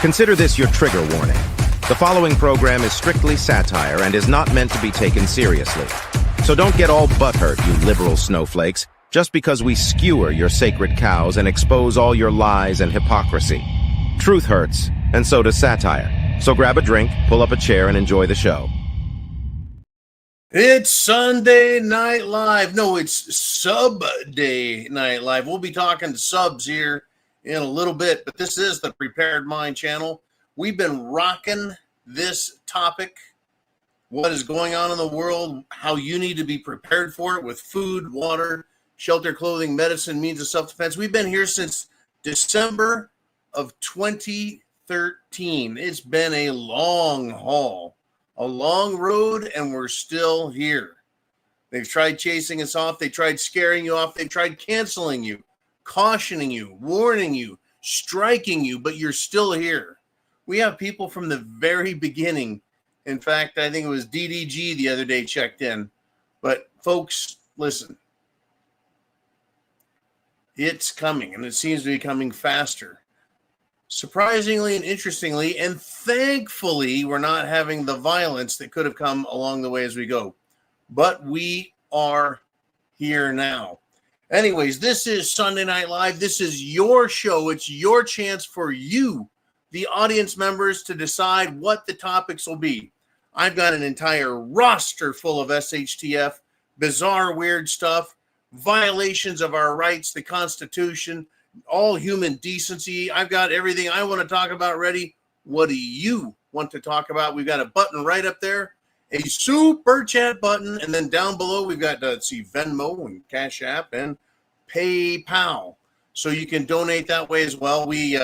Consider this your trigger warning. The following program is strictly satire and is not meant to be taken seriously. So don't get all butthurt, you liberal snowflakes, just because we skewer your sacred cows and expose all your lies and hypocrisy. Truth hurts, and so does satire. So grab a drink, pull up a chair, and enjoy the show. It's Sunday Night Live. No, it's Sub-Day Night Live. We'll be talking subs here in a little bit, but this is the Prepared Mind channel. We've been rocking this topic, what is going on in the world, how you need to be prepared for it with food, water, shelter, clothing, medicine, means of self-defense. We've been here since December of 2013. It's been a long haul, a long road, and we're still here. They've tried chasing us off. They tried scaring you off. They tried canceling you, cautioning you, warning you, striking you, but you're still here. We have people from the very beginning. In fact, I think it was DDG the other day checked in. But folks, listen. It's coming, and it seems to be coming faster. Surprisingly and interestingly, and thankfully, we're not having the violence that could have come along the way as we go. But we are here now. Anyways, this is Sunday Night Live. This is your show. It's your chance for you, the audience members, to decide what the topics will be. I've got an entire roster full of SHTF, bizarre, weird stuff, violations of our rights, the Constitution, all human decency. I've got everything I want to talk about ready. What do you want to talk about? We've got a button right up there, a super chat button, and then down below we've got Venmo and CashApp and PayPal, so you can donate that way as well. We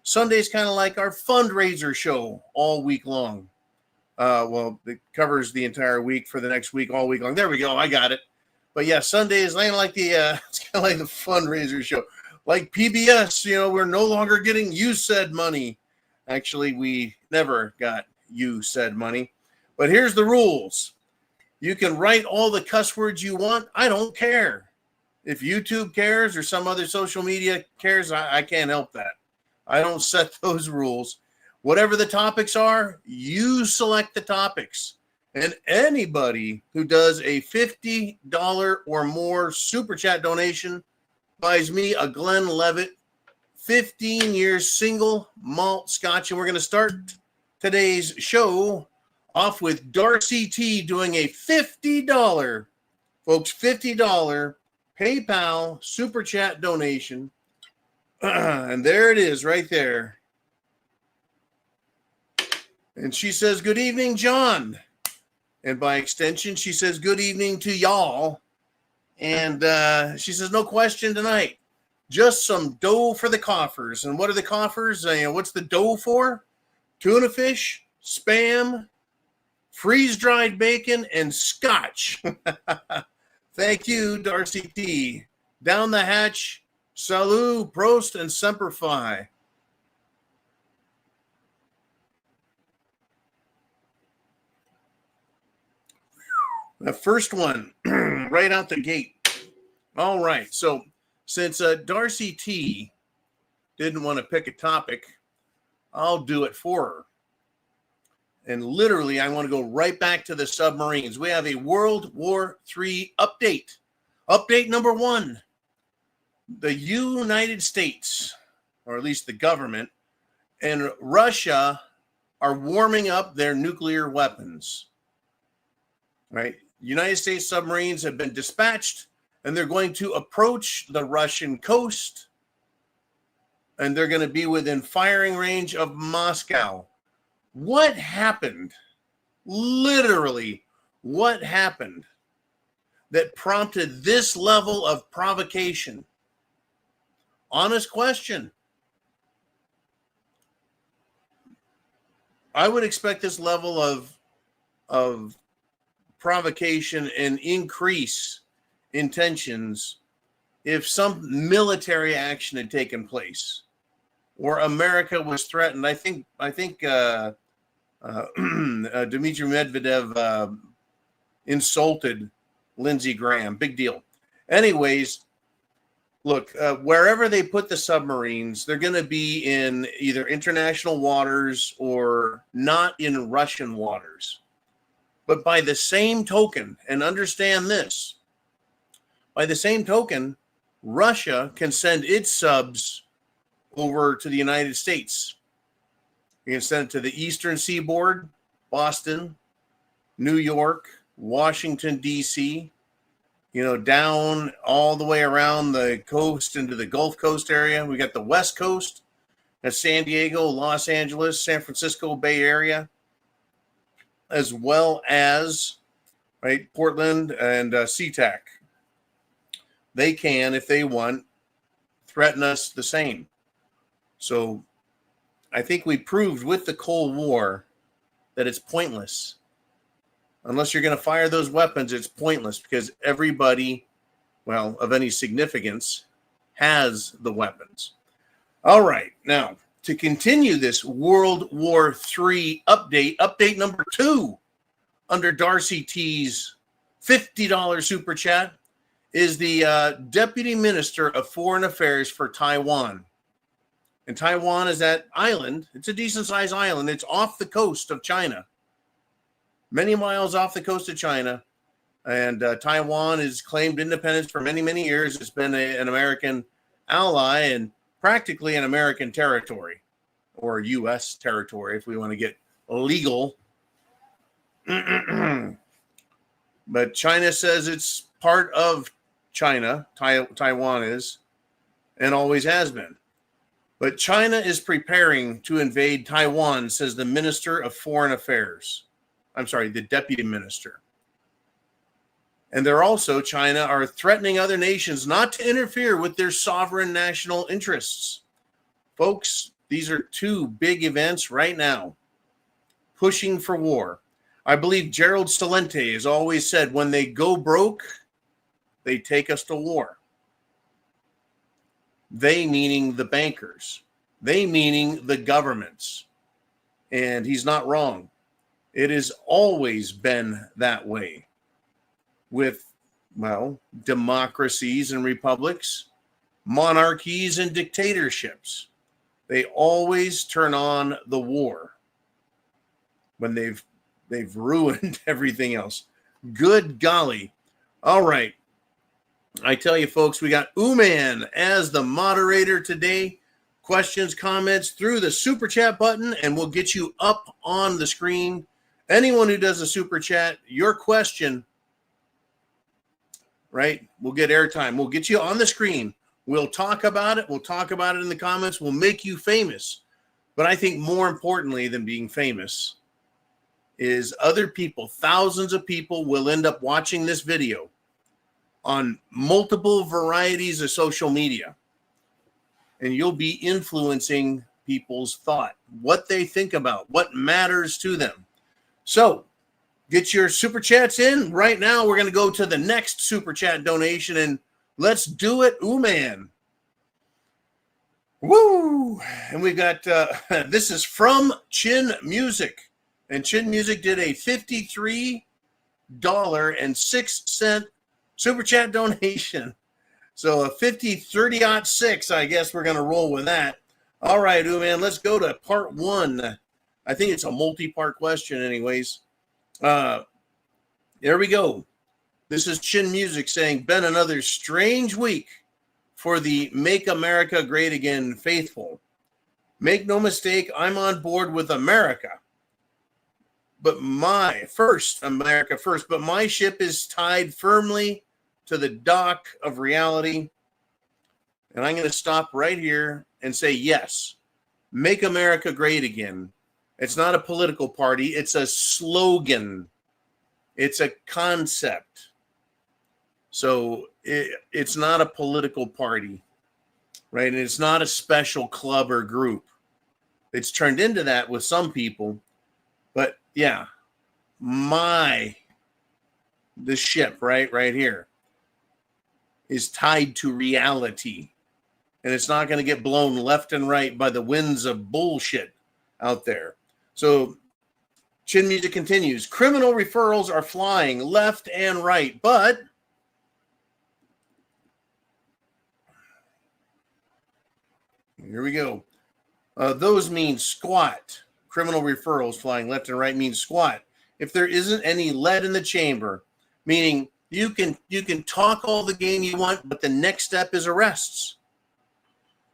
Sunday's kind of like our fundraiser show all week long. Well, it covers the entire week for the next week, all week long. There we go. I got it. But yeah, Sunday is kind of like it's kind of like the fundraiser show. Like PBS, we're no longer getting you said money. Actually, we never got you said money. But here's the rules. You can write all the cuss words you want. I don't care. If YouTube cares or some other social media cares, I can't help that. I don't set those rules. Whatever the topics are, you select the topics. And anybody who does a $50 or more super chat donation buys me a Glenlivet 15 years single malt scotch. And we're going to start today's show off with Darcy T doing a $50, folks, $50 PayPal super chat donation. And there it is right there. And she says, good evening, John. And by extension, she says, good evening to y'all. And she says, no question tonight. Just some dough for the coffers. And what are the coffers? What's the dough for? Tuna fish, Spam, freeze-dried bacon, and scotch. Thank you, Darcy T. Down the hatch, salut, prost, and semper fi. The first one, right out the gate. All right, so since Darcy T didn't want to pick a topic, I'll do it for her. And literally, I want to go right back to the submarines. We have a World War III update. Update number 1. The United States, or at least the government, and Russia are warming up their nuclear weapons. Right? United States submarines have been dispatched, and they're going to approach the Russian coast, and they're going to be within firing range of Moscow. What happened? Literally, what happened that prompted this level of provocation? Honest question. I would expect this level of provocation and increase in tensions if some military action had taken place or America was threatened. I think Dmitry Medvedev insulted Lindsey Graham. Big deal. Anyways, look, wherever they put the submarines, they're going to be in either international waters or not in Russian waters. But by the same token, and understand this, by the same token, Russia can send its subs over to the United States. You can send it to the Eastern Seaboard, Boston, New York, Washington, D.C., down all the way around the coast into the Gulf Coast area. We got the West Coast, that's San Diego, Los Angeles, San Francisco Bay Area, as well as Portland and SeaTac. They can, if they want, threaten us the same. So I think we proved with the Cold War that it's pointless. Unless you're going to fire those weapons, it's pointless because everybody, of any significance, has the weapons. All right. Now, to continue this World War III update number 2 under Darcy T's $50 super chat is the Deputy Minister of Foreign Affairs for Taiwan. And Taiwan is that island. It's a decent-sized island. It's off the coast of China, many miles off the coast of China. And Taiwan has claimed independence for many, many years. It's been an American ally and practically an American territory, or U.S. territory, if we want to get legal. But China says it's part of China. Taiwan is, and always has been. But China is preparing to invade Taiwan, says the Minister of Foreign Affairs. I'm sorry, the Deputy Minister. And China are threatening other nations not to interfere with their sovereign national interests. Folks, these are 2 big events right now, pushing for war. I believe Gerald Celente has always said, when they go broke, they take us to war. They meaning the bankers. They meaning the governments. And he's not wrong. It has always been that way with, democracies and republics, monarchies and dictatorships. They always turn on the war when they've ruined everything else. Good golly. All right. I tell you, folks, we got Uman as the moderator today. Questions, comments through the super chat button, and we'll get you up on the screen. Anyone who does a super chat, your question, we'll get airtime. We'll get you on the screen. We'll talk about it. We'll talk about it in the comments. We'll make you famous. But I think more importantly than being famous is other people, thousands of people will end up watching this video on multiple varieties of social media. And you'll be influencing people's thought, what they think about, what matters to them. So get your super chats in. Right now, we're going to go to the next super chat donation, and let's do it, Uman. Woo! And we got, this is from Chin Music. And Chin Music did a $53.06 super chat donation. So a 50-30-6, I guess we're going to roll with that. All right, Uman, let's go to part 1. I think it's a multi-part question anyways. There we go. This is Chin Music saying, been another strange week for the Make America Great Again faithful. Make no mistake, I'm on board with America. But America first, but my ship is tied firmly to the dock of reality. And I'm going to stop right here and say, yes, make America great again. It's not a political party. It's a slogan. It's a concept. So it's not a political party, right? And it's not a special club or group. It's turned into that with some people. But yeah, the ship right here is tied to reality. And it's not going to get blown left and right by the winds of bullshit out there. So Chin Music continues. Criminal referrals are flying left and right, but Here we go. Those mean squat. Criminal referrals flying left and right means squat. If there isn't any lead in the chamber, meaning you can talk all the game you want, but the next step is arrests,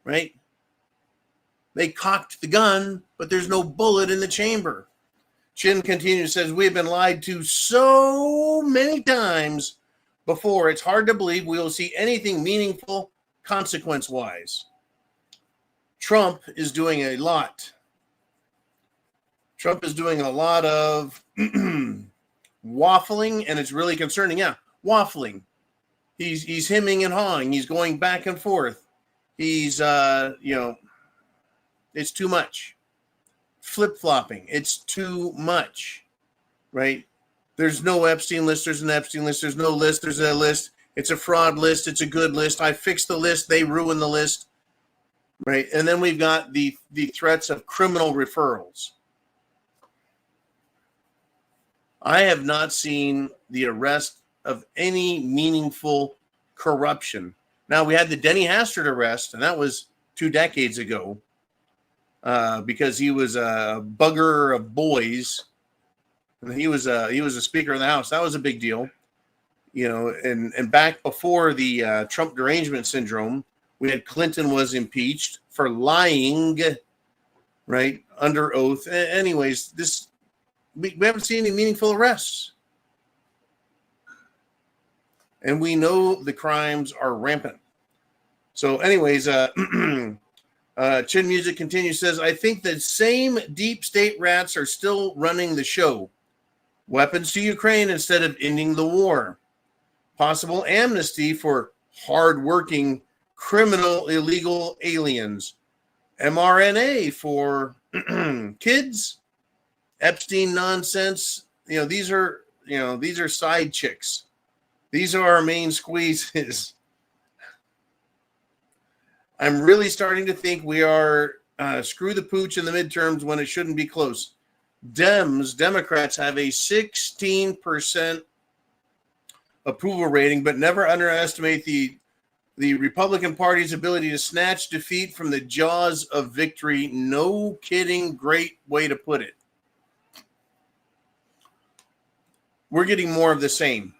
right? They cocked the gun, but there's no bullet in the chamber. Chin continues, says, we have been lied to so many times before, it's hard to believe we will see anything meaningful consequence-wise. Trump is doing a lot. Trump is doing a lot of waffling, and it's really concerning. Yeah, waffling. He's hemming and hawing. He's going back and forth. He's, it's too much. Flip-flopping. It's too much, right? There's no Epstein list. There's an Epstein list. There's no list. There's a list. It's a fraud list. It's a good list. I fixed the list. They ruined the list, right? And then we've got the threats of criminal referrals. I have not seen the arrest of any meaningful corruption. Now, we had the Denny Hastert arrest, and that was 2 decades ago because he was a bugger of boys. And he was a Speaker of the House. That was a big deal. And back before the Trump derangement syndrome, we had Clinton was impeached for lying, right, under oath. Anyways, we haven't seen any meaningful arrests. And we know the crimes are rampant. So anyways, Chin Music continues, says, I think the same deep state rats are still running the show. Weapons to Ukraine instead of ending the war. Possible amnesty for hardworking criminal illegal aliens. mRNA for kids. Epstein nonsense. These are side chicks. These are our main squeezes. I'm really starting to think we are screw the pooch in the midterms when it shouldn't be close. Democrats have a 16% approval rating, but never underestimate the Republican Party's ability to snatch defeat from the jaws of victory. No kidding. Great way to put it. We're getting more of the same,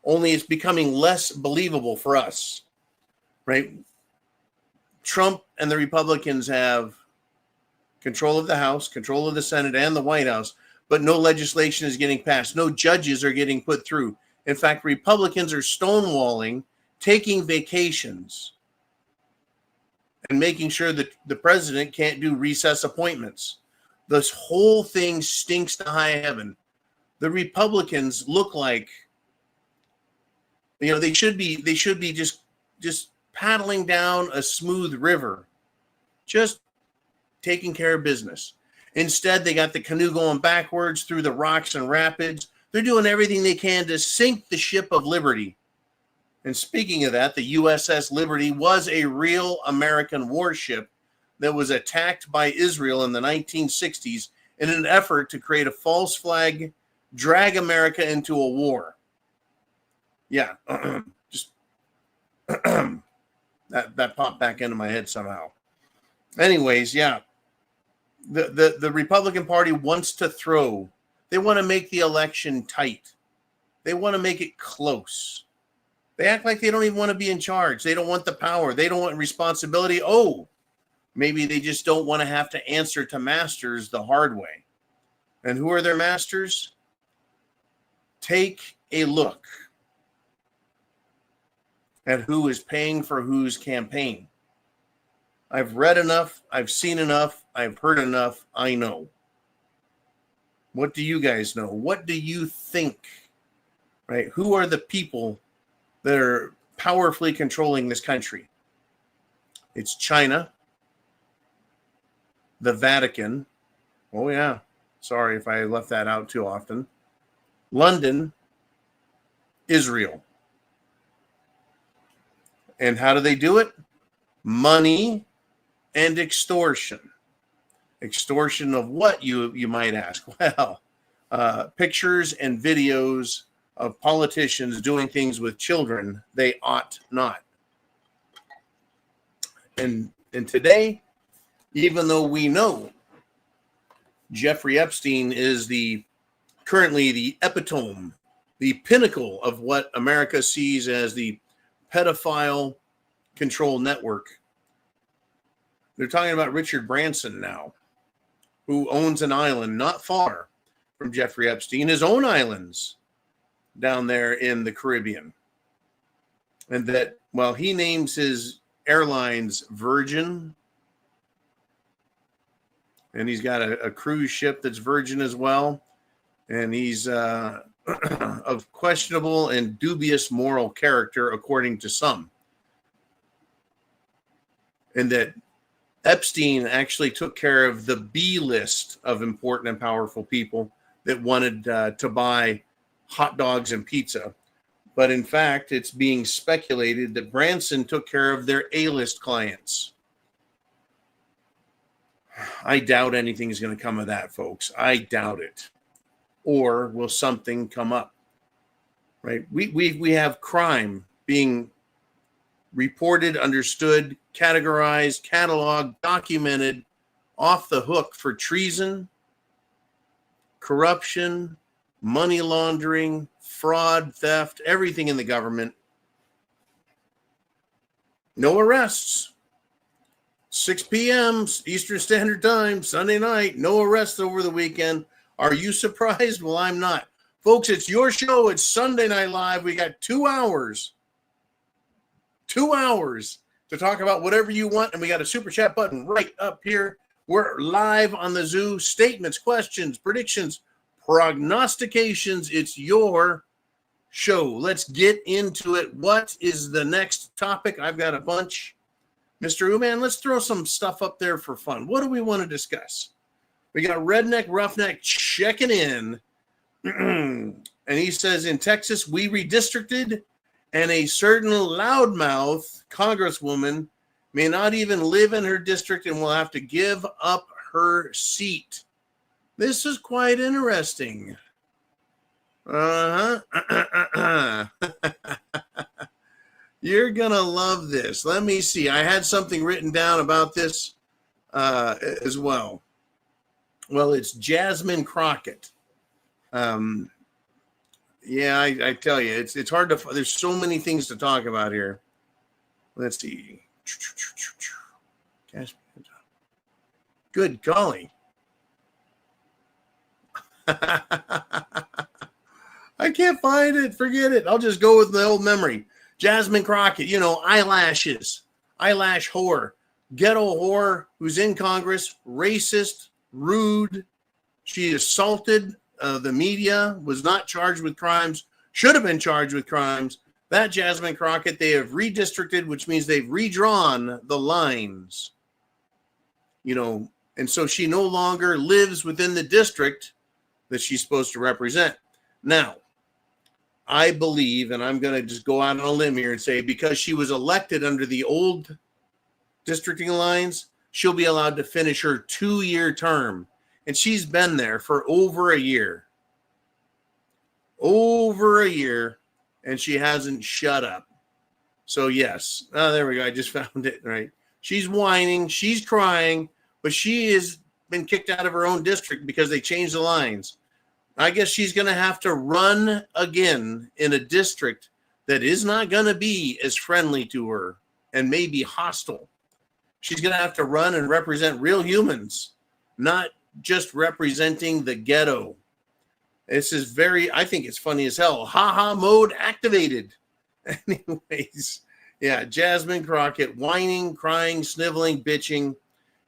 only it's becoming less believable for us, right? Trump and the Republicans have control of the House, control of the Senate and the White House, but no legislation is getting passed. No judges are getting put through. In fact, Republicans are stonewalling, taking vacations, and making sure that the president can't do recess appointments. This whole thing stinks to high heaven. The Republicans look like, they should be just paddling down a smooth river, just taking care of business. Instead, they got the canoe going backwards through the rocks and rapids. They're doing everything they can to sink the ship of liberty. And speaking of that, the USS Liberty was a real American warship that was attacked by Israel in the 1960s in an effort to create a false flag, drag America into a war. Yeah, just that popped back into my head somehow. Anyways, yeah, the Republican Party wants to throw. They want to make the election tight. They want to make it close. They act like they don't even want to be in charge. They don't want the power. They don't want responsibility. Oh, maybe they just don't want to have to answer to masters the hard way. And who are their masters? Take a look at who is paying for whose campaign. I've read enough. I've seen enough. I've heard enough. I know. What do you guys know? What do you think? Right? Who are the people that are powerfully controlling this country? It's China, the Vatican. Oh, yeah. Sorry if I left that out too often. London, Israel. And how do they do it? Money and extortion. Extortion of what, you might ask? Well, pictures and videos of politicians doing things with children they ought not. And today, even though we know Jeffrey Epstein is currently the epitome, the pinnacle of what America sees as the pedophile control network. They're talking about Richard Branson now, who owns an island not far from Jeffrey Epstein, his own islands down there in the Caribbean. And that, well, he names his airlines Virgin, and he's got a cruise ship that's Virgin as well. And he's of questionable and dubious moral character, according to some. And that Epstein actually took care of the B list of important and powerful people that wanted to buy hot dogs and pizza. But in fact, it's being speculated that Branson took care of their A-list clients. I doubt anything's going to come of that, folks. I doubt it. Or will something come up? Right? We have crime being reported, understood, categorized, cataloged, documented, off the hook for treason, corruption, money laundering, fraud, theft, everything in the government. No arrests. 6 p.m. Eastern Standard Time, Sunday night. No arrests over the weekend. Are you surprised? Well, I'm not. Folks, it's your show. It's Sunday Night Live. We got 2 hours. 2 hours to talk about whatever you want. And we got a super chat button right up here. We're live on the Zoo. Statements, questions, predictions, prognostications. It's your show. Let's get into it. What is the next topic? I've got a bunch. Mr. Uman, let's throw some stuff up there for fun. What do we want to discuss? We got Redneck Roughneck checking in. And he says, in Texas, we redistricted, and a certain loudmouth congresswoman may not even live in her district and will have to give up her seat. This is quite interesting. You're going to love this. Let me see. I had something written down about this as well. Well, it's Jasmine Crockett. Yeah, I tell you, it's hard to. There's so many things to talk about here. Let's see. Good golly. I can't find it. Forget it. I'll just go with the old memory. Jasmine Crockett, eyelashes, eyelash whore, ghetto whore who's in Congress, racist, rude. She assaulted the media, was not charged with crimes, should have been charged with crimes. That Jasmine Crockett, they have redistricted, which means they've redrawn the lines, and so she no longer lives within the district that she's supposed to represent. Now, I believe, and I'm going to just go out on a limb here and say, because she was elected under the old districting lines, she'll be allowed to finish her 2-year term. And she's been there for over a year. Over a year, and she hasn't shut up. So, yes. Oh, there we go. I just found it, right? She's whining. She's crying. But she has been kicked out of her own district because they changed the lines. I guess she's going to have to run again in a district that is not going to be as friendly to her and maybe hostile. She's going to have to run and represent real humans, not just representing the ghetto. This is I think it's funny as hell. Ha-ha mode activated. Anyways, yeah, Jasmine Crockett whining, crying, sniveling, bitching,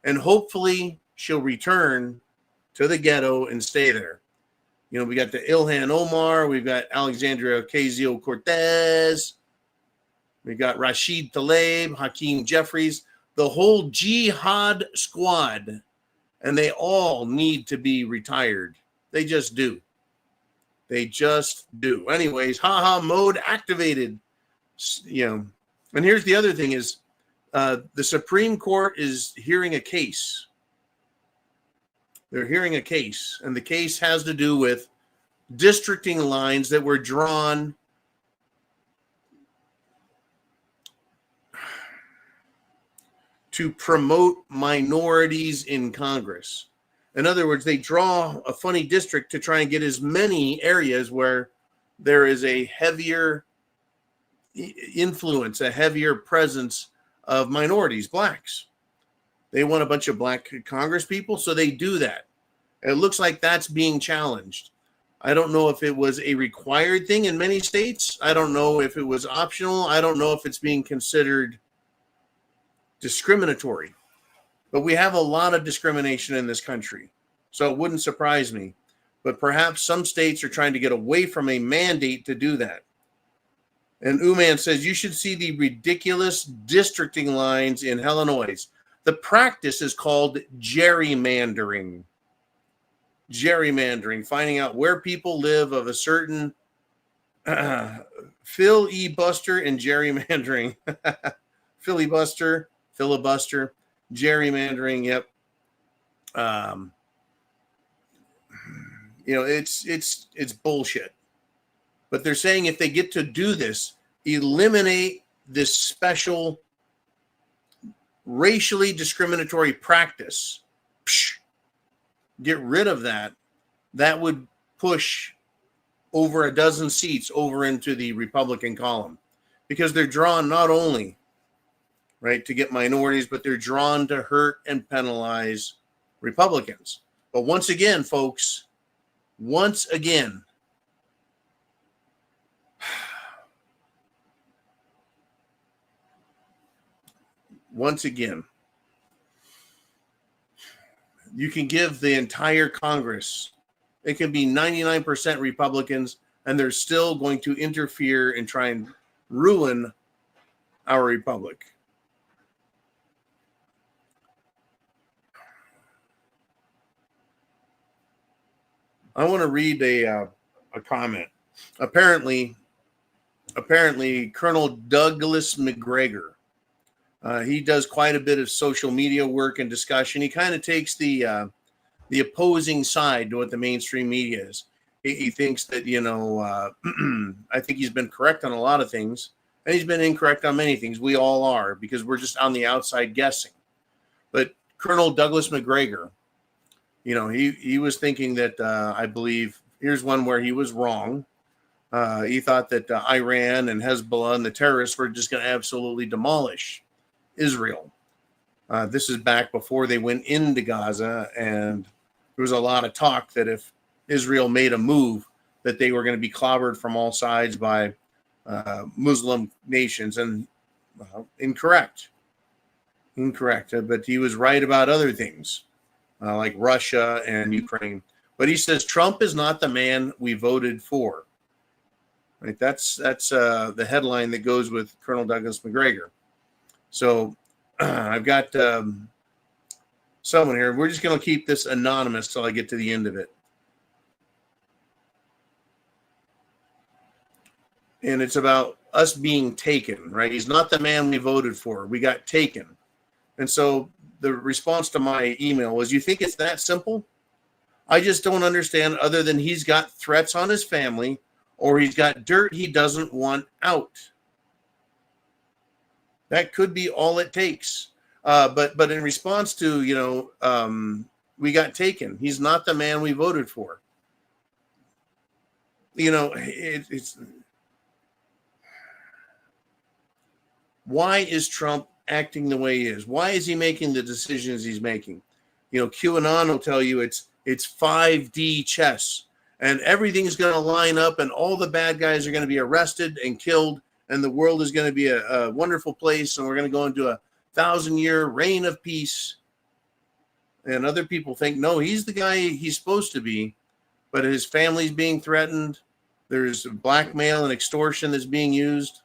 and hopefully she'll return to the ghetto and stay there. We got the Ilhan Omar. We've got Alexandria Ocasio-Cortez. We got Rashid Tlaib, Hakeem Jeffries, the whole jihad squad. And they all need to be retired. They just do. They just do. Anyways, haha mode activated. And here's the other thing is the Supreme Court is hearing a case. They're hearing a case, and the case has to do with districting lines that were drawn to promote minorities in Congress. In other words, they draw a funny district to try and get as many areas where there is a heavier influence, a heavier presence of minorities, blacks. They want a bunch of black Congress people, so they do that. It looks like that's being challenged. I don't know if it was a required thing in many states. I don't know if it was optional. I don't know if it's being considered discriminatory. But we have a lot of discrimination in this country, so it wouldn't surprise me. But perhaps some states are trying to get away from a mandate to do that. And Uman says, you should see the ridiculous districting lines in Illinois. The practice is called gerrymandering. Gerrymandering, finding out where people live of a certain filibuster and gerrymandering. Filibuster, gerrymandering, yep. It's bullshit. But they're saying if they get to do this, eliminate this special racially discriminatory practice, get rid of that, that would push over a dozen seats over into the Republican column, because they're drawn not only, right, to get minorities, but they're drawn to hurt and penalize Republicans. But once again, folks, once again, you can give the entire Congress, it can be 99% Republicans, and they're still going to interfere and try and ruin our republic. I want to read a comment. Apparently, Colonel Douglas McGregor, he does quite a bit of social media work and discussion. He kind of takes the opposing side to what the mainstream media is. He thinks that, I think he's been correct on a lot of things, and he's been incorrect on many things. We all are, because we're just on the outside guessing. But Colonel Douglas McGregor, he was thinking that, I believe, here's one where he was wrong. He thought that Iran and Hezbollah and the terrorists were just going to absolutely demolish Israel. This is back before they went into Gaza, and there was a lot of talk that if Israel made a move, that they were going to be clobbered from all sides by Muslim nations. And incorrect. But he was right about other things, like Russia and Ukraine. But he says Trump is not the man we voted for. Right? That's the headline that goes with Colonel Douglas McGregor. So I've got someone here. We're just going to keep this anonymous till I get to the end of it. And it's about us being taken, right? He's not the man we voted for. We got taken. And so the response to my email was, you think it's that simple? I just don't understand, other than he's got threats on his family, or he's got dirt he doesn't want out. That could be all it takes. But in response to, we got taken. He's not the man we voted for. It's why is Trump acting the way he is? Why is he making the decisions he's making? QAnon will tell you it's 5D chess, and everything's going to line up, and all the bad guys are going to be arrested and killed, and the world is going to be a wonderful place, and we're going to go into a 1,000-year reign of peace. And other people think, no, he's the guy he's supposed to be, but his family's being threatened. There's blackmail and extortion that's being used.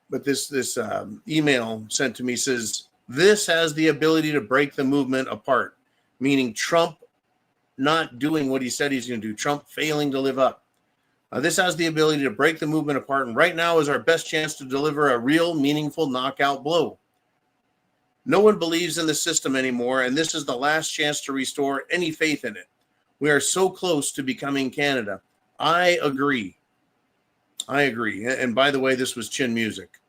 But this email sent to me says, this has the ability to break the movement apart, meaning Trump not doing what he said he's going to do, Trump failing to live up. This has the ability to break the movement apart, and right now is our best chance to deliver a real, meaningful knockout blow. No one believes in the system anymore, and this is the last chance to restore any faith in it. We are so close to becoming Canada. I agree. I agree. And by the way, this was chin music.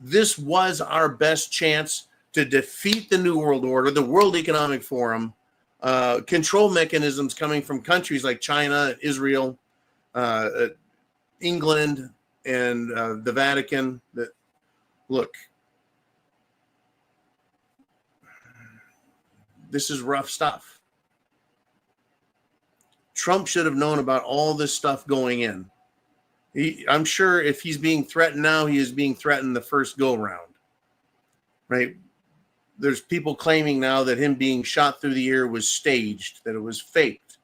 This was our best chance to defeat the New World Order, the World Economic Forum, control mechanisms coming from countries like China, Israel, England, and the Vatican. Look, this is rough stuff. Trump should have known about all this stuff going in. I'm sure if he's being threatened now, he is being threatened the first go round, right? There's people claiming now that him being shot through the ear was staged, that it was faked.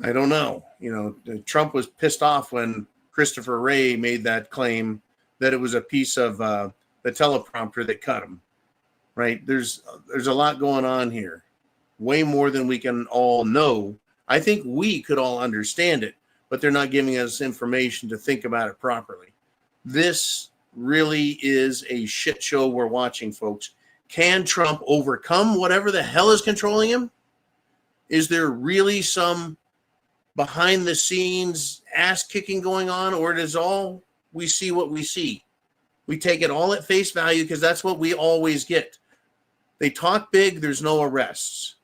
I don't know. Trump was pissed off when Christopher Wray made that claim that it was a piece of the teleprompter that cut him, right? There's a lot going on here, way more than we can all know. I think we could all understand it, but they're not giving us information to think about it properly. This really is a shit show we're watching, folks. Can Trump overcome whatever the hell is controlling him? Is there really some behind the scenes ass kicking going on, or does all we see what we see? We take it all at face value because that's what we always get. They talk big, there's no arrests.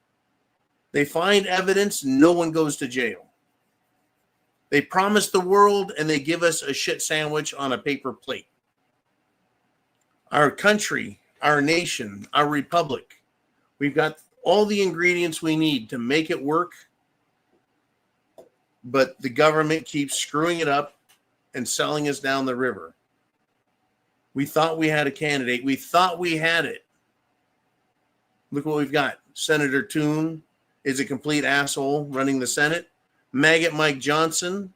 They find evidence, no one goes to jail. They promise the world and they give us a shit sandwich on a paper plate. Our country, our nation, our republic, we've got all the ingredients we need to make it work, but the government keeps screwing it up and selling us down the river. We thought we had a candidate. We thought we had it. Look what we've got. Senator Toon is a complete asshole running the Senate. Maggot Mike Johnson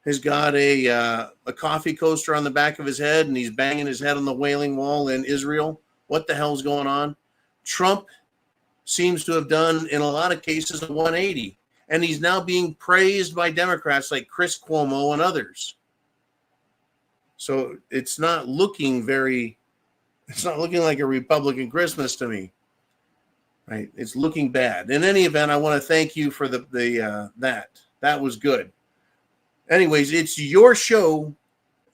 has got a coffee coaster on the back of his head, and he's banging his head on the Wailing Wall in Israel. What the hell's going on? Trump seems to have done, in a lot of cases, a 180. And he's now being praised by Democrats like Chris Cuomo and others. So it's not looking like a Republican Christmas to me. Right? It's looking bad. In any event, I want to thank you for that. That was good. Anyways, it's your show,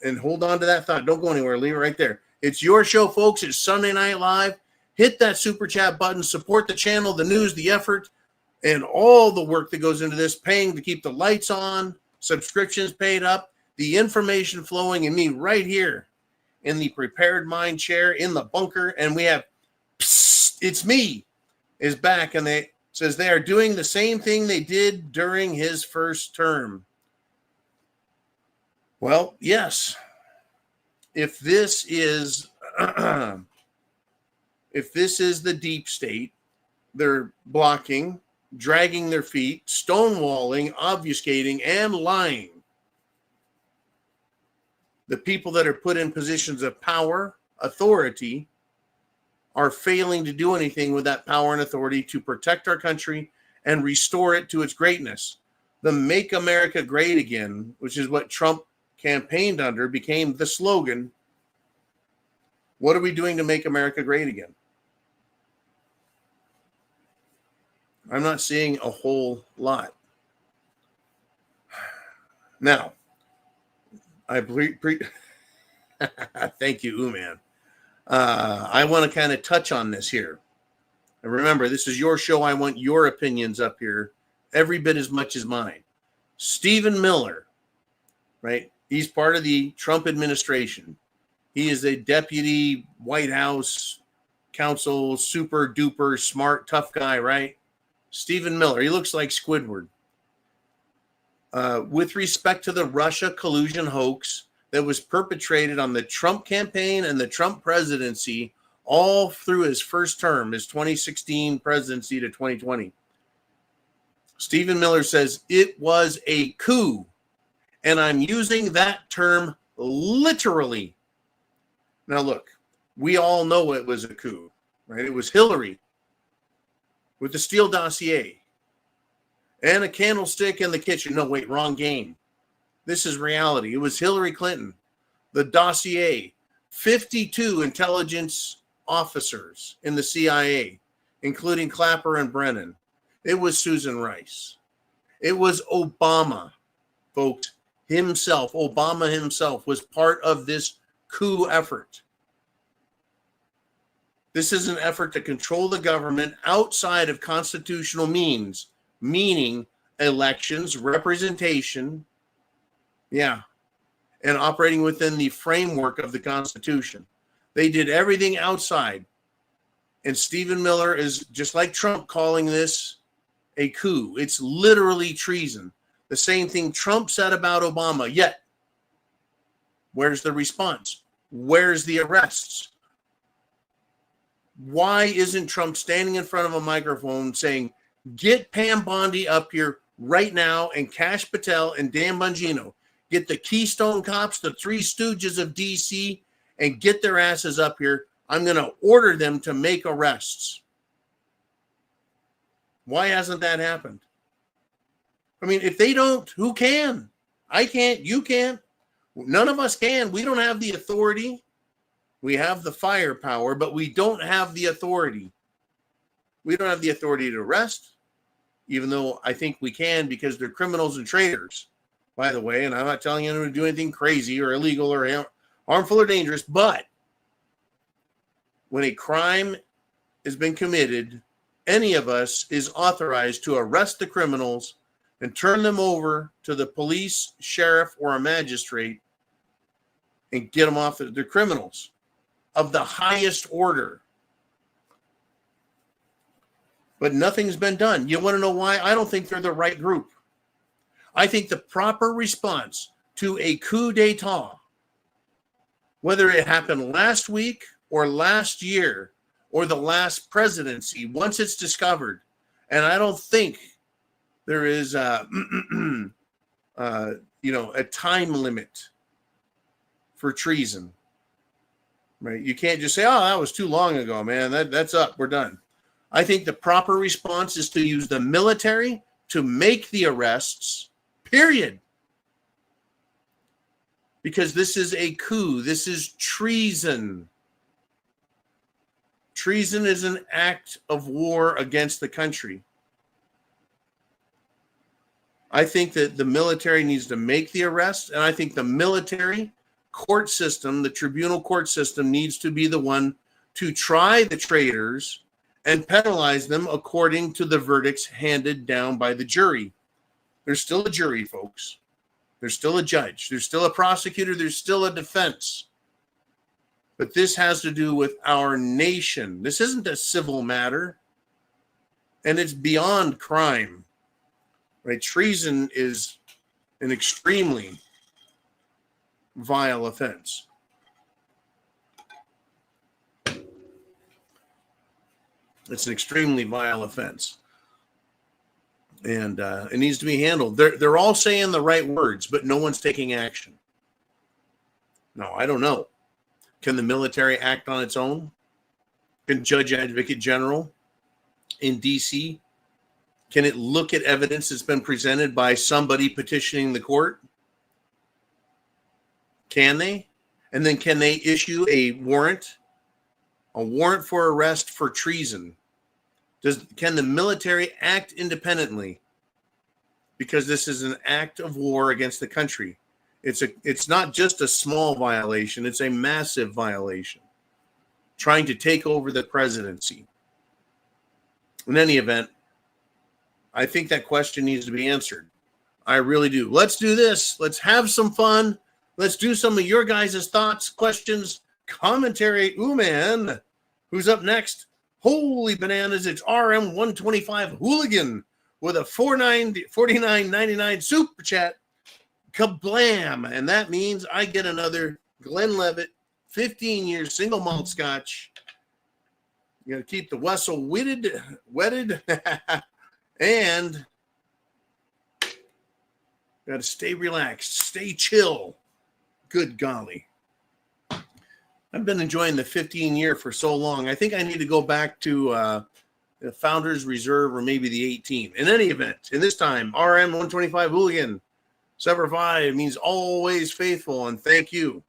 and hold on to that thought. Don't go anywhere. Leave it right there. It's your show, folks. It's Sunday Night Live. Hit that super chat button. Support the channel, the news, the effort, and all the work that goes into this. Paying to keep the lights on, subscriptions paid up, the information flowing, and me right here in the Prepared Mind chair in the bunker. And we have, it's me, is back, and they says they are doing the same thing they did during his first term. Well, yes. If this is the deep state, they're blocking, dragging their feet, stonewalling, obfuscating, and lying. The people that are put in positions of power, authority, are failing to do anything with that power and authority to protect our country and restore it to its greatness. The Make America Great Again, which is what Trump campaigned under, became the slogan. What are we doing to make America great again? I'm not seeing a whole lot. Now, thank you, Uman. I want to kind of touch on this here. And remember, this is your show. I want your opinions up here every bit as much as mine. Stephen Miller, right? He's part of the Trump administration. He is a deputy White House counsel, super duper smart, tough guy, right? Stephen Miller. He looks like Squidward. With respect to the Russia collusion hoax that was perpetrated on the Trump campaign and the Trump presidency all through his first term, his 2016 presidency to 2020. Stephen Miller says it was a coup. And I'm using that term literally. Now, look, we all know it was a coup, right? It was Hillary with the Steele dossier and a candlestick in the kitchen. No, wait, wrong game. This is reality. It was Hillary Clinton, the dossier, 52 intelligence officers in the CIA, including Clapper and Brennan. It was Susan Rice. It was Obama, folks, himself. Obama himself was part of this coup effort. This is an effort to control the government outside of constitutional means, meaning elections, representation, and operating within the framework of the Constitution. They did everything outside. And Stephen Miller is, just like Trump, calling this a coup. It's literally treason. The same thing Trump said about Obama. Yet, where's the response? Where's the arrests? Why isn't Trump standing in front of a microphone saying, get Pam Bondi up here right now and Cash Patel and Dan Bongino? Get the Keystone Cops, the Three Stooges of D.C., and get their asses up here. I'm going to order them to make arrests. Why hasn't that happened? I mean, if they don't, who can? I can't. You can't. None of us can. We don't have the authority. We have the firepower, but we don't have the authority. We don't have the authority to arrest, even though I think we can because they're criminals and traitors, by the way. And I'm not telling anyone to do anything crazy or illegal or harmful or dangerous, but when a crime has been committed, any of us is authorized to arrest the criminals and turn them over to the police, sheriff, or a magistrate and get them off. They're criminals of the highest order. But nothing's been done. You want to know why? I don't think they're the right group. I think the proper response to a coup d'etat, whether it happened last week or last year or the last presidency, once it's discovered, and I don't think there is a time limit for treason, right? You can't just say, oh, that was too long ago, man. That's up. We're done. I think the proper response is to use the military to make the arrests, period. Because this is a coup. This is treason. Treason is an act of war against the country. I think that the military needs to make the arrest, and I think the military court system, the tribunal court system, needs to be the one to try the traitors and penalize them according to the verdicts handed down by the jury. There's still a jury, folks. There's still a judge. There's still a prosecutor. There's still a defense. But this has to do with our nation. This isn't a civil matter, and it's beyond crime. Right? Treason is an extremely vile offense. It's an extremely vile offense. And it needs to be handled. They're all saying the right words, but no one's taking action. No, I don't know. Can the military act on its own? Can Judge Advocate General in D.C., can it look at evidence that's been presented by somebody petitioning the court? Can they? And then can they issue a warrant for arrest for treason? Can the military act independently? Because this is an act of war against the country. It's not just a small violation, it's a massive violation. Trying to take over the presidency. In any event, I think that question needs to be answered. I really do. Let's do this. Let's have some fun. Let's do some of your guys' thoughts, questions, commentary. Ooh, man. Who's up next? Holy bananas. It's RM125 Hooligan with a $49.99 super chat. Kablam. And that means I get another Glenlivet 15-year single malt scotch. You got to keep the whistle wetted. And got to stay relaxed, stay chill. Good golly. I've been enjoying the 15-year for so long. I think I need to go back to the Founders Reserve or maybe the 18. In any event, in this time, RM125 Hooligan, Semper Fi means always faithful, and thank you.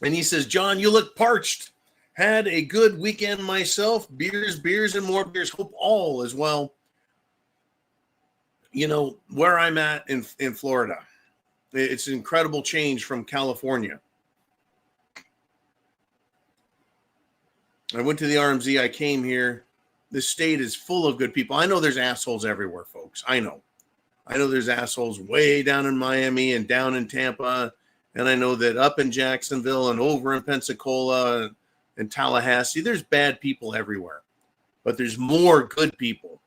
And he says, John, you look parched. Had a good weekend myself. Beers, and more beers. Hope all is well. You know, where I'm at in Florida, it's an incredible change from California. I went to the RMZ. I came here. This state is full of good people. I know there's assholes everywhere, folks. I know there's assholes way down in Miami and down in Tampa. And I know that up in Jacksonville and over in Pensacola and Tallahassee, there's bad people everywhere. But there's more good people.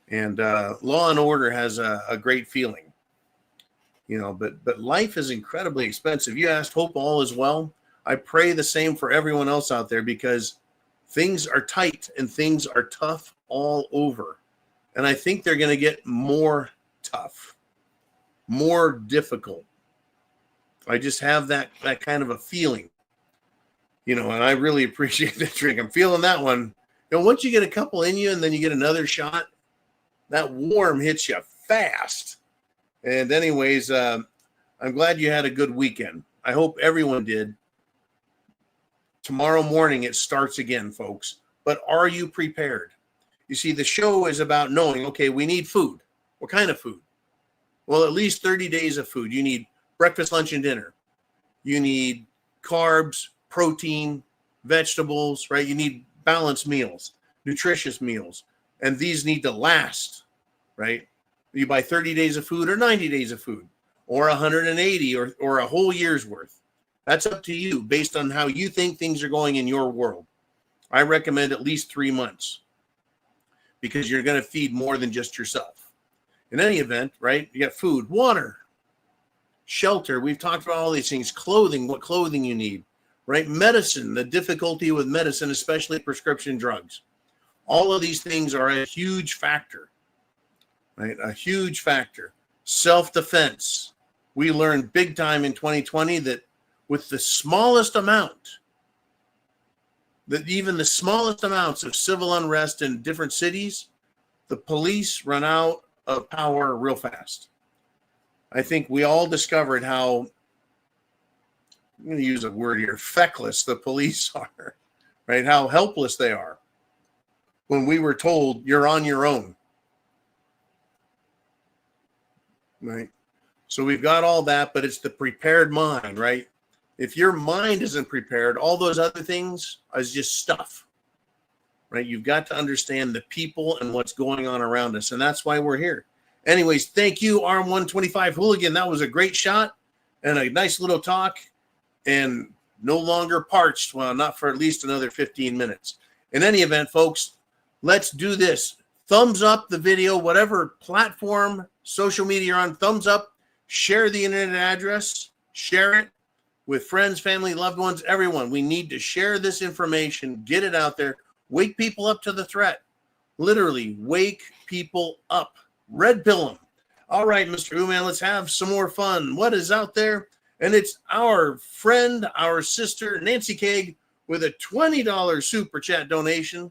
And law and order has a great feeling. You know, but life is incredibly expensive. You asked, hope all is well. I pray the same for everyone else out there, because things are tight and things are tough all over. And I think they're going to get more tough, more difficult. I just have that kind of a feeling, you know, and I really appreciate that drink. I'm feeling that one. You know, once you get a couple in you and then you get another shot, that warm hits you fast. And anyways, I'm glad you had a good weekend. I hope everyone did. Tomorrow morning, it starts again, folks. But are you prepared? You see, the show is about knowing, okay, we need food. What kind of food? Well, at least 30 days of food. You need breakfast, lunch, and dinner. You need carbs, protein, vegetables, right? You need balanced meals, nutritious meals. And these need to last, right? You buy 30 days of food or 90 days of food or 180 or a whole year's worth. That's up to you based on how you think things are going in your world. I recommend at least 3 months, because you're going to feed more than just yourself. In any event, right? You got food, water, shelter. We've talked about all these things. Clothing, what clothing you need, right? Medicine, the difficulty with medicine, especially prescription drugs. All of these things are a huge factor, right? A huge factor. Self-defense. We learned big time in 2020 that with the smallest amount, that even the smallest amounts of civil unrest in different cities, the police run out of power real fast. I think we all discovered how, I'm going to use a word here, feckless the police are, right? How helpless they are when we were told you're on your own, right? So we've got all that, but it's the prepared mind, right? If your mind isn't prepared, all those other things is just stuff, right? You've got to understand the people and what's going on around us. And that's why we're here. Anyways, thank you, Arm 125 Hooligan. That was a great shot and a nice little talk, and no longer parched. Well, not for at least another 15 minutes. In any event, folks, let's do this. Thumbs up the video, whatever platform, social media you're on, thumbs up, share the internet address, share it with friends, family, loved ones, everyone. We need to share this information, get it out there, wake people up to the threat. Literally, wake people up. Red pill them. All right, Mr. Ooman, let's have some more fun. What is out there? And it's our friend, our sister, Nancy Kaag, with a $20 super chat donation.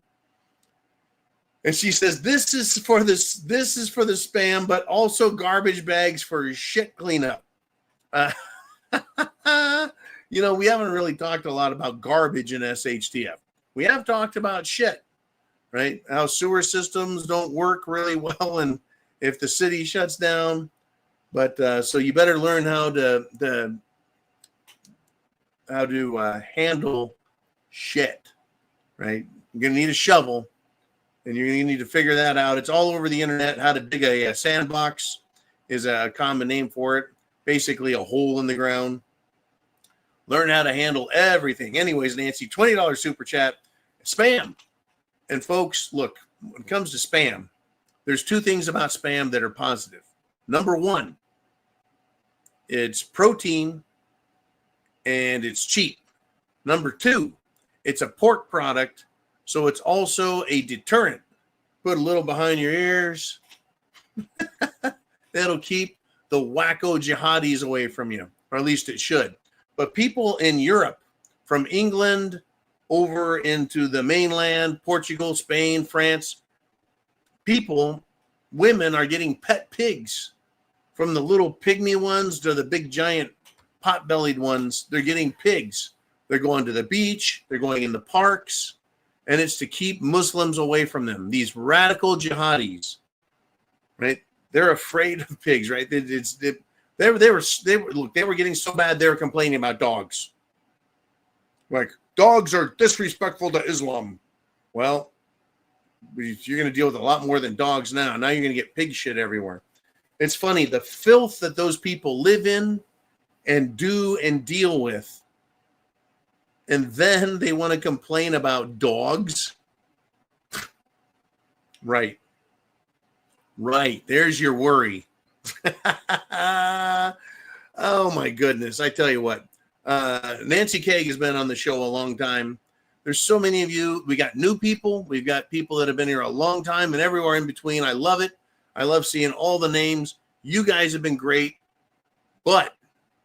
And she says, this is for the spam, but also garbage bags for shit cleanup. You know, we haven't really talked a lot about garbage in SHTF. We have talked about shit, right? How sewer systems don't work really well, and if the city shuts down. But so you better learn how to handle shit, right? You're gonna need a shovel, and you're gonna need to figure that out. It's all over the internet. How to dig a sandbox is a common name for it. Basically, a hole in the ground. Learn how to handle everything. Anyways, Nancy, $20 super chat. Spam. And folks, look, when it comes to spam, there's two things about spam that are positive. Number one, it's protein and it's cheap. Number two, it's a pork product, so it's also a deterrent. Put a little behind your ears. That'll keep the wacko jihadis away from you, or at least it should. But people in Europe, from England over into the mainland, Portugal, Spain, France, women are getting pet pigs, from the little pygmy ones to the big giant pot-bellied ones. They're getting pigs. They're going to the beach. They're going in the parks. And it's to keep Muslims away from them. These radical jihadis, right? They're afraid of pigs, right? They were getting so bad they were complaining about dogs. Like, dogs are disrespectful to Islam. Well, you're going to deal with a lot more than dogs now. Now you're going to get pig shit everywhere. It's funny, the filth that those people live in and do and deal with. And then they want to complain about dogs. Right. There's your worry. Oh, my goodness. I tell you what. Nancy Kaag has been on the show a long time. There's so many of you. We got new people. We've got people that have been here a long time and everywhere in between. I love it. I love seeing all the names. You guys have been great. But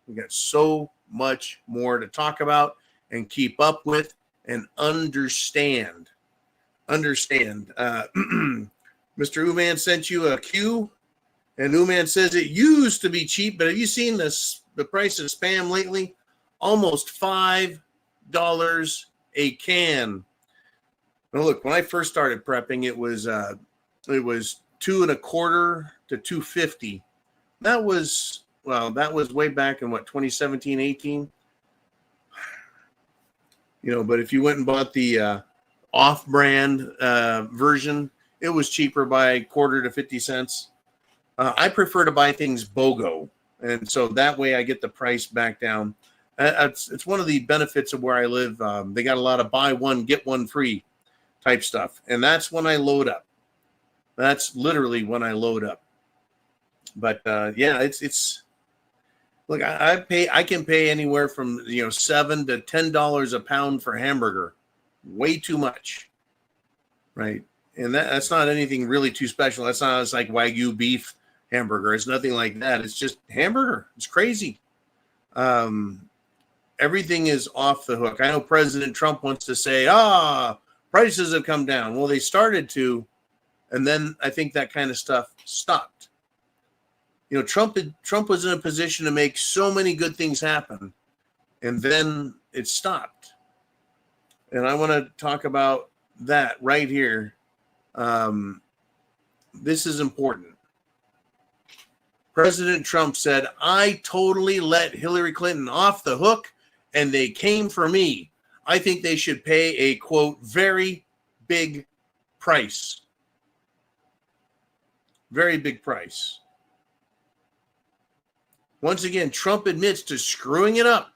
we got so much more to talk about and keep up with and understand. Mr. Uman sent you a Q, and Uman says it used to be cheap, but have you seen the price of Spam lately? Almost $5 a can. Now look, when I first started prepping, it was $2.25 to $2.50. That was way back in 2017, 18. But if you went and bought the off-brand version, it was cheaper by a quarter to 50 cents. I prefer to buy things BOGO, and so that way I get the price back down. It's one of the benefits of where I live. They got a lot of buy one, get one free type stuff, and that's when I load up. That's literally when I load up. But it's. Look, I can pay anywhere from $7 to $10 a pound for hamburger. Way too much, right? And that's not anything really too special. It's like Wagyu beef hamburger. It's nothing like that. It's just hamburger. It's crazy. Everything is off the hook. I know President Trump wants to say, prices have come down. Well, they started to, and then I think that kind of stuff stopped. Trump was in a position to make so many good things happen, and then it stopped. And I want to talk about that right here. This is important. President Trump said, I totally let Hillary Clinton off the hook, and they came for me. I think they should pay a, quote, very big price. Very big price. Once again, Trump admits to screwing it up,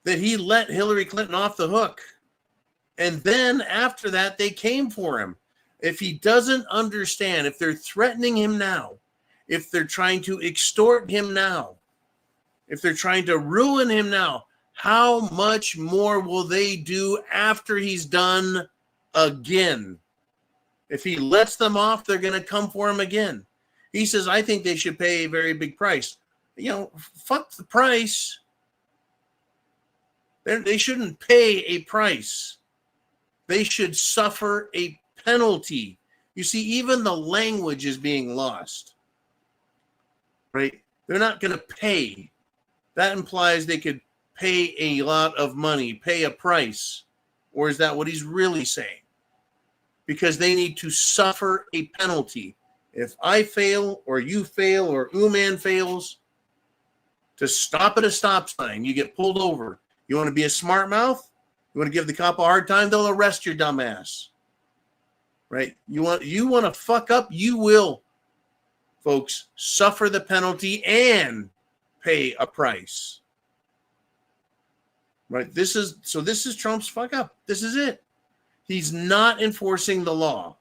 that he let Hillary Clinton off the hook. And then after that, they came for him. If he doesn't understand, if they're threatening him now, if they're trying to extort him now, if they're trying to ruin him now, how much more will they do after he's done again? If he lets them off, they're going to come for him again. He says, I think they should pay a very big price. Fuck the price. They shouldn't pay a price. They should suffer a penalty. You see, even the language is being lost. Right? They're not going to pay. That implies they could pay a lot of money, pay a price. Or is that what he's really saying? Because they need to suffer a penalty. If I fail, or you fail, or Uman fails, to stop at a stop sign, you get pulled over. You want to be a smart mouth? You want to give the cop a hard time? They'll arrest your dumb ass. Right? You want to fuck up? You will, folks, suffer the penalty and pay a price. Right? This is Trump's fuck up. This is it. He's not enforcing the law.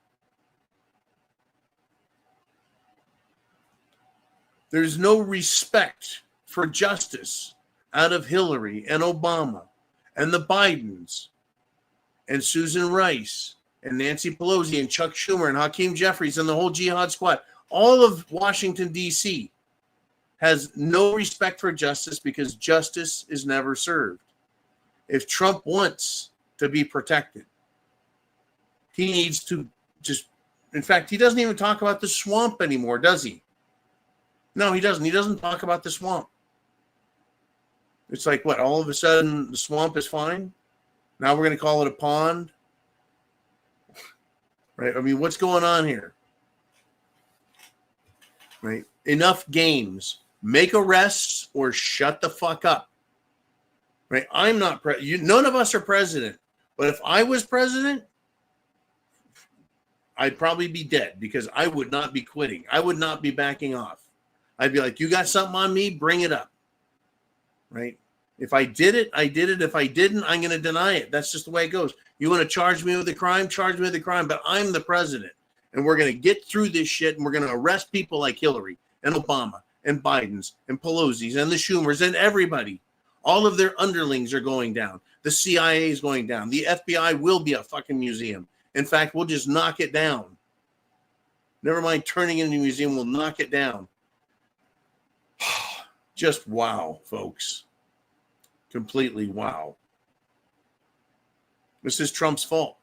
There's no respect for justice out of Hillary and Obama and the Bidens and Susan Rice and Nancy Pelosi and Chuck Schumer and Hakeem Jeffries and the whole jihad squad. All of Washington, D.C. has no respect for justice because justice is never served. If Trump wants to be protected, he needs to in fact, he doesn't even talk about the swamp anymore, does he? No, he doesn't. He doesn't talk about the swamp. It's like, what, all of a sudden the swamp is fine? Now we're going to call it a pond? Right? I mean, what's going on here? Right? Enough games. Make arrests or shut the fuck up. Right? I'm not none of us are president. But if I was president, I'd probably be dead because I would not be quitting. I would not be backing off. I'd be like, you got something on me? Bring it up. Right? If I did it, I did it. If I didn't, I'm going to deny it. That's just the way it goes. You want to charge me with a crime? Charge me with a crime. But I'm the president. And we're going to get through this shit, and we're going to arrest people like Hillary and Obama and Biden's and Pelosi's and the Schumers and everybody. All of their underlings are going down. The CIA is going down. The FBI will be a fucking museum. In fact, we'll just knock it down. Never mind turning it into a museum, we'll knock it down. Just wow, folks. Completely wow. This is Trump's fault.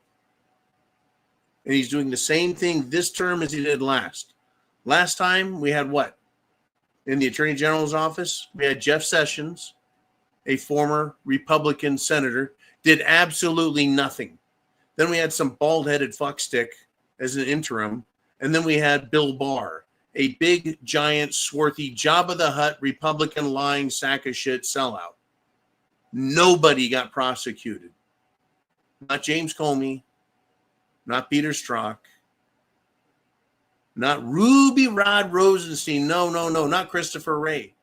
And he's doing the same thing this term as he did last. Last time we had what? In the Attorney General's office, we had Jeff Sessions, a former Republican senator, did absolutely nothing. Then we had some bald-headed fuckstick as an interim. And then we had Bill Barr, a big, giant, swarthy, Jabba the Hutt, Republican lying sack of shit sellout. Nobody got prosecuted. Not James Comey, not Peter Strzok, not Ruby Rod Rosenstein. No, not Christopher Wray.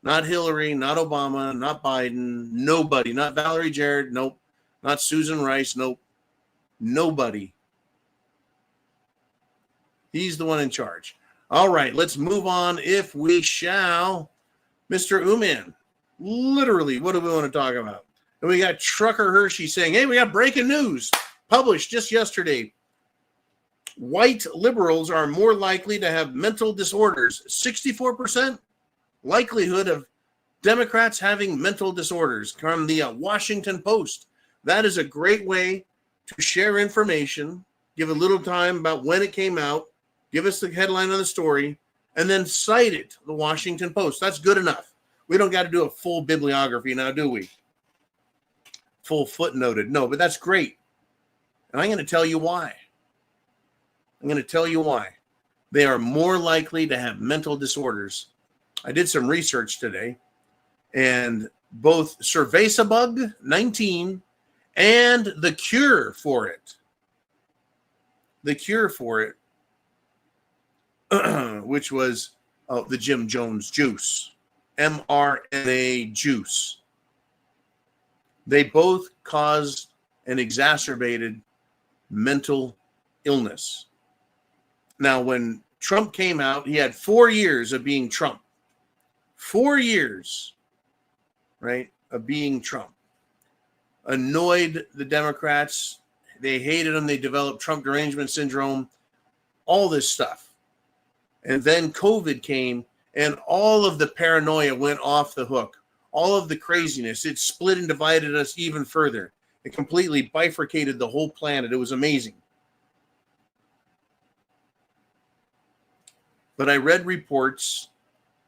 Not Hillary, not Obama, not Biden, nobody. Not Valerie Jarrett, nope. Not Susan Rice, nope. Nobody. He's the one in charge. All right, let's move on if we shall. Mr. Uman, literally, what do we want to talk about? And we got Trucker Hershey saying, hey, we got breaking news published just yesterday. White liberals are more likely to have mental disorders. 64% likelihood of Democrats having mental disorders from the Washington Post. That is a great way to share information, give a little time about when it came out, give us the headline of the story, and then cite it, the Washington Post. That's good enough. We don't got to do a full bibliography now, do we? Full footnoted. No, but that's great. And I'm going to tell you why. They are more likely to have mental disorders. I did some research today, and both Cerveza-Bug 19 and the cure for it, which was the Jim Jones juice, mRNA juice. They both caused an exacerbated mental illness. Now, when Trump came out, he had 4 years of being Trump. 4 years, right, of being Trump. Annoyed the Democrats. They hated him. They developed Trump derangement syndrome, all this stuff. And then COVID came, and all of the paranoia went off the hook. All of the craziness. It split and divided us even further. It completely bifurcated the whole planet. It was amazing. But I read reports,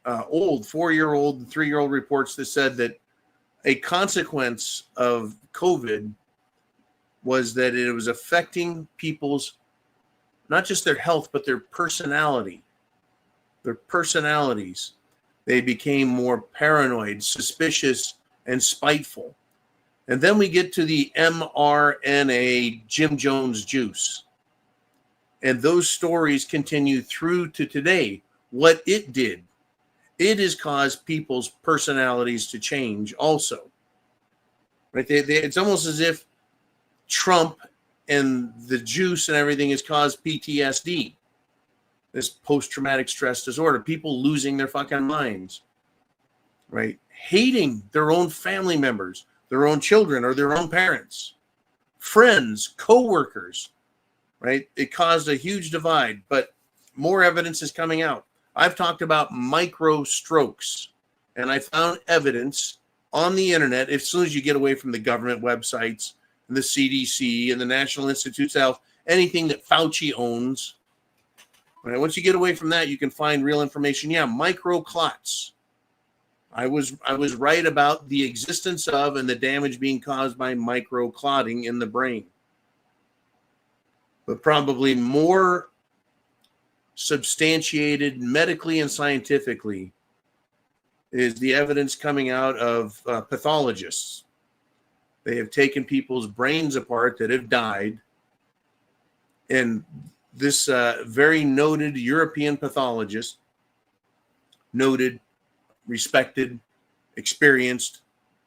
old 4-year-old and 3-year-old reports that said that a consequence of COVID was that it was affecting people's, not just their health, but their personality, their personalities. They became more paranoid, suspicious, and spiteful. And then we get to the mRNA Jim Jones juice. And those stories continue through to today. What it did, it has caused people's personalities to change also. Right? It's almost as if Trump and the juice and everything has caused PTSD, this post-traumatic stress disorder, people losing their fucking minds, right? Hating their own family members, their own children or their own parents, friends, co-workers, right? It caused a huge divide, but more evidence is coming out. I've talked about micro strokes, and I found evidence on the internet. As soon as you get away from the government websites and the CDC and the National Institutes of Health, anything that Fauci owns, right? Once you get away from that, you can find real information. Yeah, micro clots. I was right about the existence of and the damage being caused by microclotting in the brain. But probably more substantiated medically and scientifically is the evidence coming out of pathologists. They have taken people's brains apart that have died, and this very noted European pathologist, noted, respected, experienced,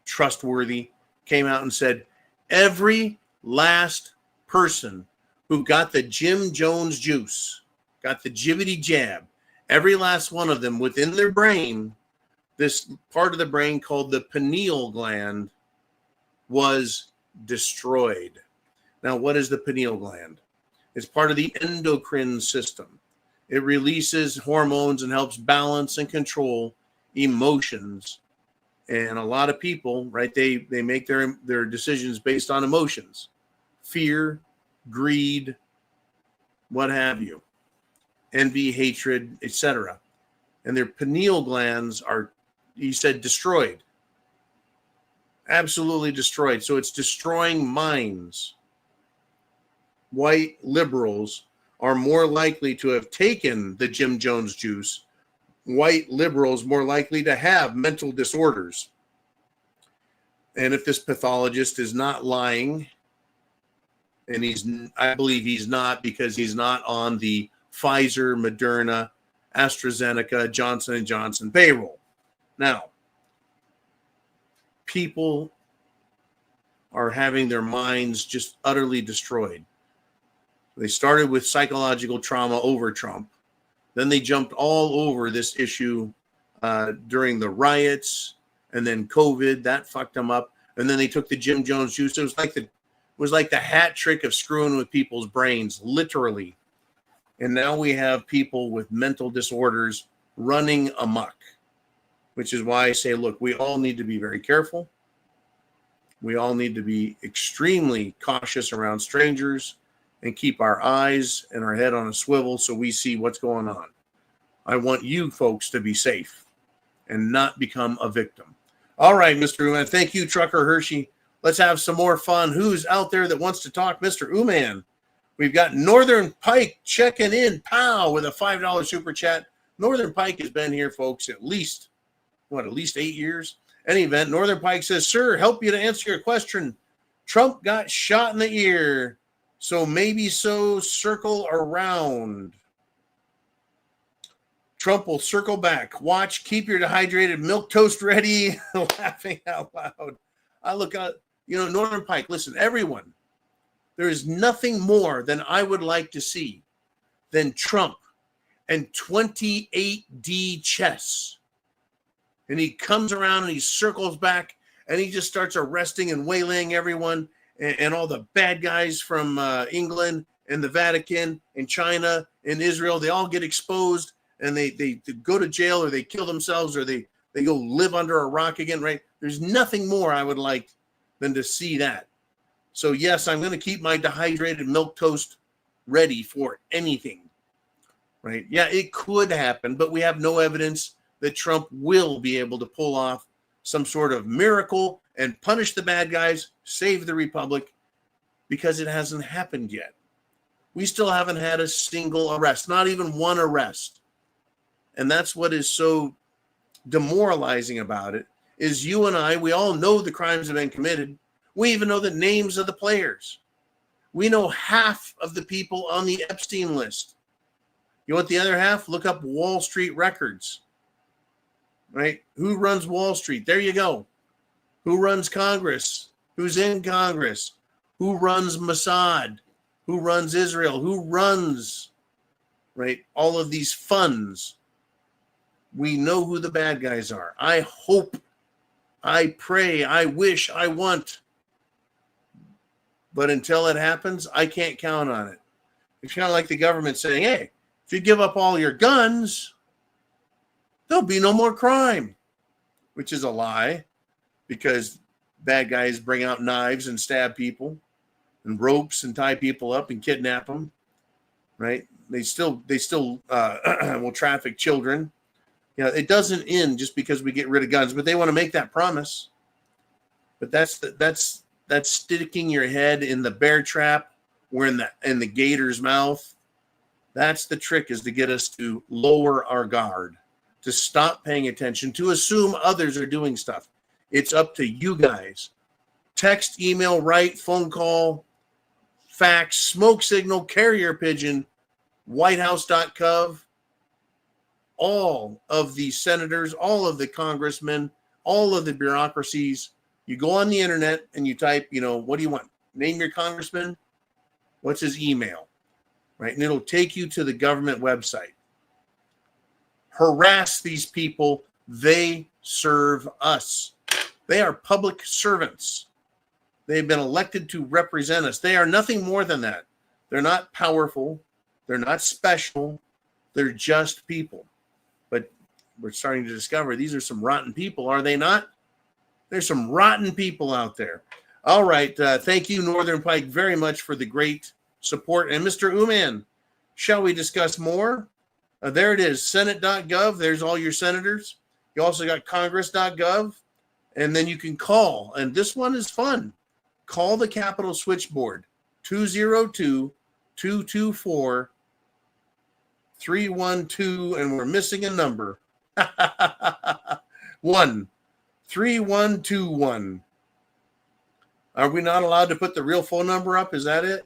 trustworthy, came out and said, every last person who got the Jim Jones juice, got the jibbity jab, every last one of them within their brain, this part of the brain called the pineal gland, was destroyed. Now, what is the pineal gland? It's part of the endocrine system. It releases hormones and helps balance and control emotions. And a lot of people, right, they make their decisions based on emotions, fear, greed, what have you, envy, hatred, etc. And their pineal glands are, he said, destroyed. Absolutely destroyed. So it's destroying minds. White liberals are more likely to have taken the Jim Jones juice. White liberals more likely to have mental disorders. And if this pathologist is not lying, and I believe he's not, because he's not on the Pfizer, Moderna, AstraZeneca, Johnson & Johnson payroll. Now, people are having their minds just utterly destroyed. They started with psychological trauma over Trump. Then they jumped all over this issue during the riots, and then COVID, that fucked them up. And then they took the Jim Jones juice. It was like the hat trick of screwing with people's brains, literally. And now we have people with mental disorders running amok, which is why I say, look, we all need to be very careful. We all need to be extremely cautious around strangers and keep our eyes and our head on a swivel so we see what's going on. I want you folks to be safe and not become a victim. All right, Mr. Uman. Thank you, Trucker Hershey. Let's have some more fun. Who's out there that wants to talk? Mr. Uman. We've got Northern Pike checking in, pow, with a $5 super chat. Northern Pike has been here, folks, at least 8 years? Any event, Northern Pike says, sir, help you to answer your question. Trump got shot in the ear, so maybe circle around. Trump will circle back. Watch, keep your dehydrated milk toast ready. Laughing out loud. I look at, Northern Pike, listen, everyone, there is nothing more than I would like to see than Trump and 28D chess. And he comes around and he circles back and he just starts arresting and waylaying everyone and all the bad guys from England and the Vatican and China and Israel. They all get exposed and they go to jail, or they kill themselves, or they go live under a rock again, right? There's nothing more I would like than to see that. So yes, I'm going to keep my dehydrated milk toast ready for anything, right? Yeah, it could happen, but we have no evidence that Trump will be able to pull off some sort of miracle and punish the bad guys, save the republic, because it hasn't happened yet. We still haven't had a single arrest, not even one arrest. And that's what is so demoralizing about it, is you and I, we all know the crimes have been committed. We even know the names of the players. We know half of the people on the Epstein list. You want the other half? Look up Wall Street records. Right? Who runs Wall Street? There you go. Who runs Congress? Who's in Congress? Who runs Mossad? Who runs Israel? Who runs, right, all of these funds? We know who the bad guys are. I hope, I pray, I wish, I want. But until it happens, I can't count on it. It's kind of like the government saying, hey, if you give up all your guns, there'll be no more crime, which is a lie, because bad guys bring out knives and stab people and ropes and tie people up and kidnap them, right? They still will traffic children. it doesn't end just because we get rid of guns, but they want to make that promise. But that's sticking your head in the bear trap or in the gator's mouth. That's the trick, is to get us to lower our guard, to stop paying attention, to assume others are doing stuff. It's up to you guys. Text, email, write, phone call, fax, smoke signal, carrier pigeon, whitehouse.gov. All of the senators, all of the congressmen, all of the bureaucracies. You go on the internet and you type, what do you want? Name your congressman. What's his email? Right? And it'll take you to the government website. Harass these people. They serve us. They are public servants. They've been elected to represent us. They are nothing more than that. They're not powerful. They're not special. They're just people. But we're starting to discover these are some rotten people, are they not? There's some rotten people out there. All right. Thank you, Northern Pike, very much for the great support. And Mr. Uman, shall we discuss more? There it is, senate.gov. There's all your senators. You also got congress.gov. And then you can call. And this one is fun. Call the Capitol switchboard, 202-224-312, and we're missing a number. 13121. Are we not allowed to put the real phone number up? Is that it?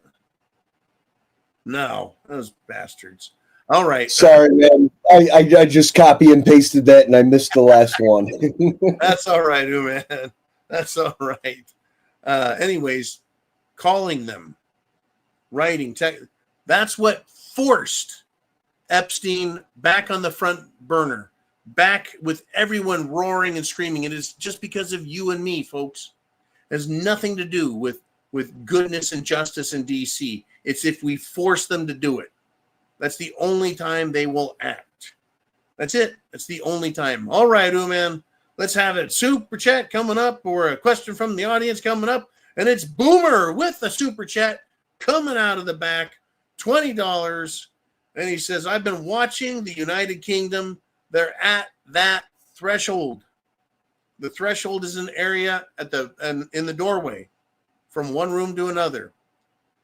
No, those bastards. All right. Sorry, man. I just copy and pasted that, and I missed the last one. That's all right, man. That's all right. Anyways, calling them, writing, that's what forced Epstein back on the front burner, back with everyone roaring and screaming. It is just because of you and me, folks. It has nothing to do with goodness and justice in D.C. It's if we force them to do it. That's the only time they will act. That's it. That's the only time. All right, Uman. Let's have it. Super chat coming up, or a question from the audience coming up. And it's Boomer with the super chat coming out of the back, $20. And he says, I've been watching the United Kingdom. They're at that threshold. The threshold is an area in the doorway from one room to another.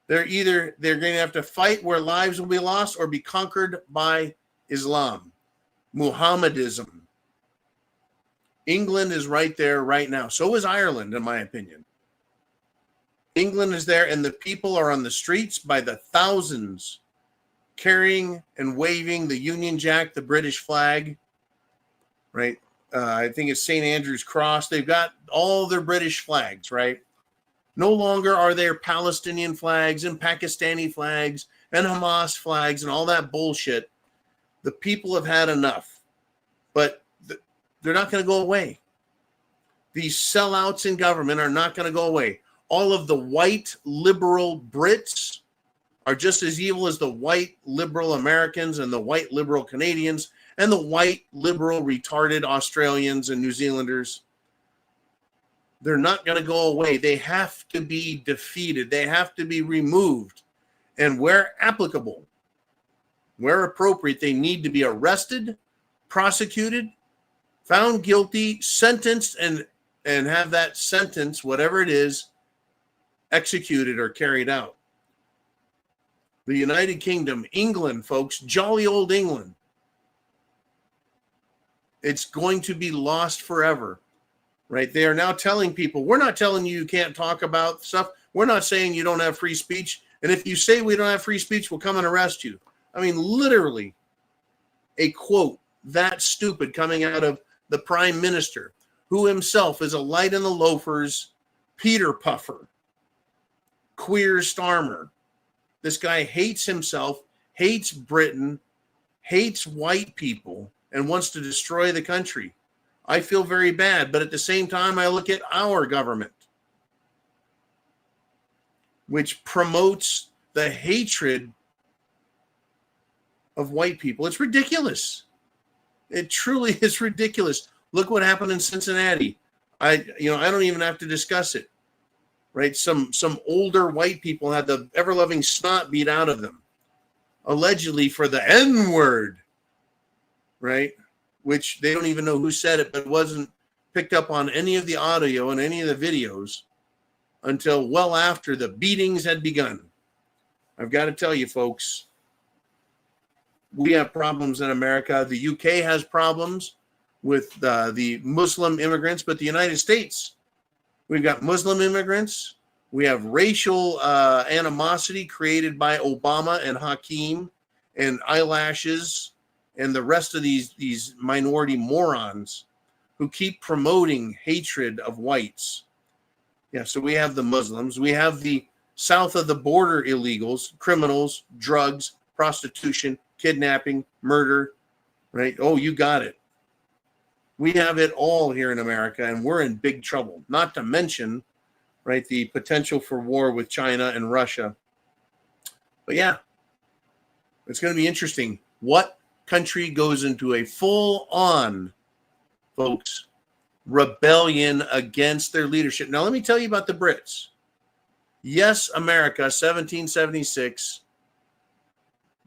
They're going to have to fight where lives will be lost or be conquered by Islam, Muhammadism. England is right there right now. So is Ireland, in my opinion. England is there, and the people are on the streets by the thousands, carrying and waving the Union Jack, the British flag, right? I think it's St. Andrew's Cross. They've got all their British flags, right? No longer are there Palestinian flags and Pakistani flags and Hamas flags and all that bullshit. The people have had enough, but they're not going to go away. These sellouts in government are not going to go away. All of the white liberal Brits are just as evil as the white liberal Americans and the white liberal Canadians and the white liberal retarded Australians and New Zealanders. They're not going to go away. They have to be defeated. They have to be removed. And where applicable, where appropriate, they need to be arrested, prosecuted, found guilty, sentenced, and have that sentence, whatever it is, executed or carried out. The United Kingdom, England, folks, jolly old England. It's going to be lost forever, right? They are now telling people, we're not telling you can't talk about stuff. We're not saying you don't have free speech. And if you say we don't have free speech, we'll come and arrest you. I mean, literally a quote that stupid coming out of the prime minister, who himself is a light in the loafers, Peter Puffer, queer starmer. This guy hates himself, hates Britain, hates white people, and wants to destroy the country. I feel very bad, but at the same time, I look at our government, which promotes the hatred of white people. It's ridiculous. It truly is ridiculous. Look what happened in Cincinnati. I don't even have to discuss it, right? Some older white people had the ever-loving snot beat out of them, allegedly for the N-word, right? which they don't even know who said it, but it wasn't picked up on any of the audio and any of the videos until well after the beatings had begun. I've got to tell you, folks, we have problems in America. The UK has problems with the Muslim immigrants, but the United States, we've got Muslim immigrants. We have racial animosity created by Obama and Hakeem and eyelashes and the rest of these minority morons who keep promoting hatred of whites. Yeah, so we have the Muslims. We have the south of the border illegals, criminals, drugs, prostitution, kidnapping, murder, right? Oh, you got it. We have it all here in America, and we're in big trouble. Not to mention, right, the potential for war with China and Russia. But yeah, it's going to be interesting. What country goes into a full-on, folks, rebellion against their leadership? Now, let me tell you about the Brits. Yes, America, 1776,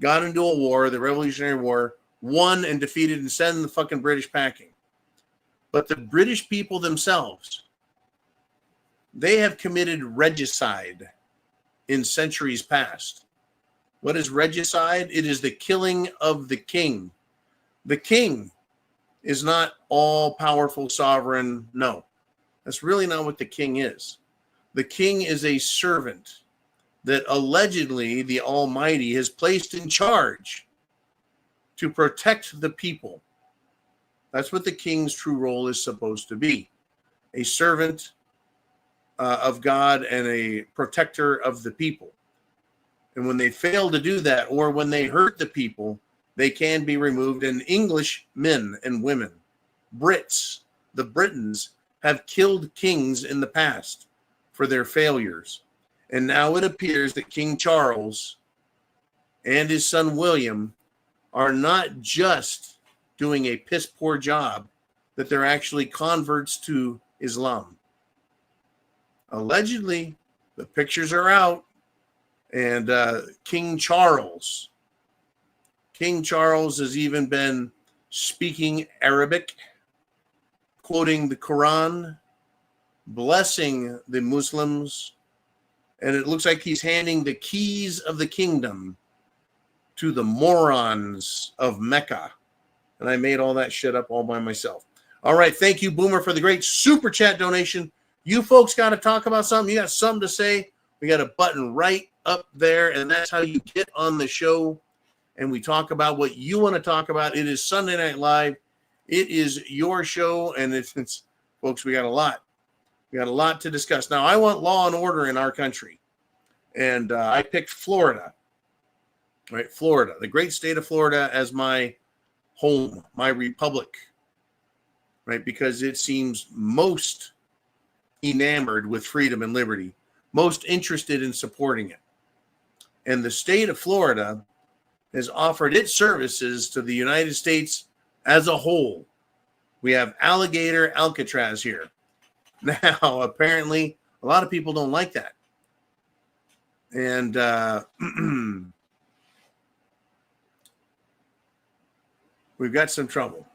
got into a war, the Revolutionary War, won and defeated and sent the fucking British packing. But the British people themselves, they have committed regicide in centuries past. What is regicide? It is the killing of the king. The king is not all-powerful sovereign. No, that's really not what the king is. The king is a servant that allegedly the Almighty has placed in charge to protect the people. That's what the king's true role is supposed to be. A servant of God and a protector of the people. And when they fail to do that, or when they hurt the people, they can be removed. And English men and women, Brits, the Britons, have killed kings in the past for their failures. And now it appears that King Charles and his son William are not just doing a piss poor job, that they're actually converts to Islam. Allegedly, the pictures are out, and King Charles has even been speaking Arabic, quoting the Quran, blessing the Muslims, and it looks like he's handing the keys of the kingdom to the morons of Mecca. And I made all that shit up all by myself. All right, thank you, Boomer, for the great super chat donation. You folks got to talk about something. You got something to say. We got a button right up there, and that's how you get on the show. And we talk about what you want to talk about. It is Sunday Night Live. It is your show, and it's folks, we got a lot. We got a lot to discuss. Now, I want law and order in our country, and I picked Florida. Right, Florida, the great state of Florida, as my home, my republic, right? Because it seems most enamored with freedom and liberty, most interested in supporting it. And the state of Florida has offered its services to the United States as a whole. We have alligator Alcatraz here. Now, apparently, a lot of people don't like that. And we've got some trouble.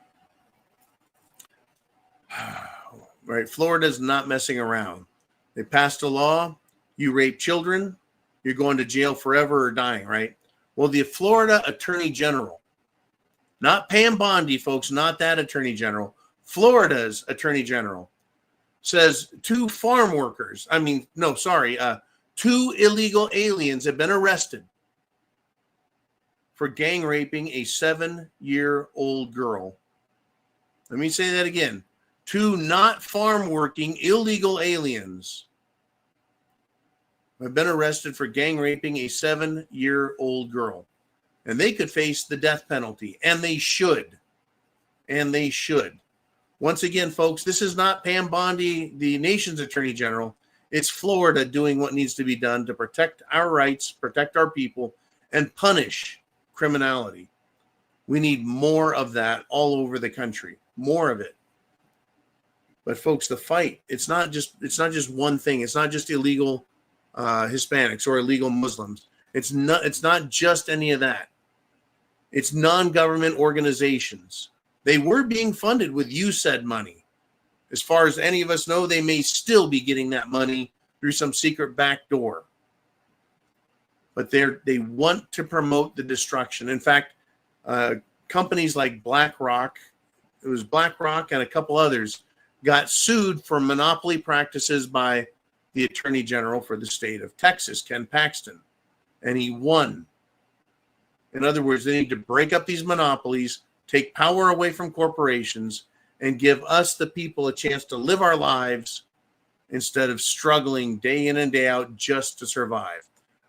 Right? Florida's not messing around. They passed a law. You rape children, you're going to jail forever or dying, right? Well, the Florida Attorney General, not Pam Bondi, folks, not that Attorney General, Florida's Attorney General, says two illegal aliens have been arrested for gang raping a 7-year-old girl. Let me say that again. Two not farm working illegal aliens have been arrested for gang raping a 7-year-old girl. And they could face the death penalty. And they should. And they should. Once again, folks, this is not Pam Bondi, the nation's Attorney General. It's Florida doing what needs to be done to protect our rights, protect our people, and punish criminality. We need more of that all over the country. More of it. But folks, the fight, it's not just one thing. It's not just illegal Hispanics or illegal Muslims. It's not just any of that. It's non-government organizations They were being funded with USAID money. As far as any of us know, they may still be getting that money through some secret back door. But they want to promote the destruction. In fact, companies like BlackRock, it was BlackRock and a couple others, got sued for monopoly practices by the Attorney General for the state of Texas, Ken Paxton, and he won. In other words, they need to break up these monopolies, take power away from corporations, and give us, the people, a chance to live our lives instead of struggling day in and day out just to survive.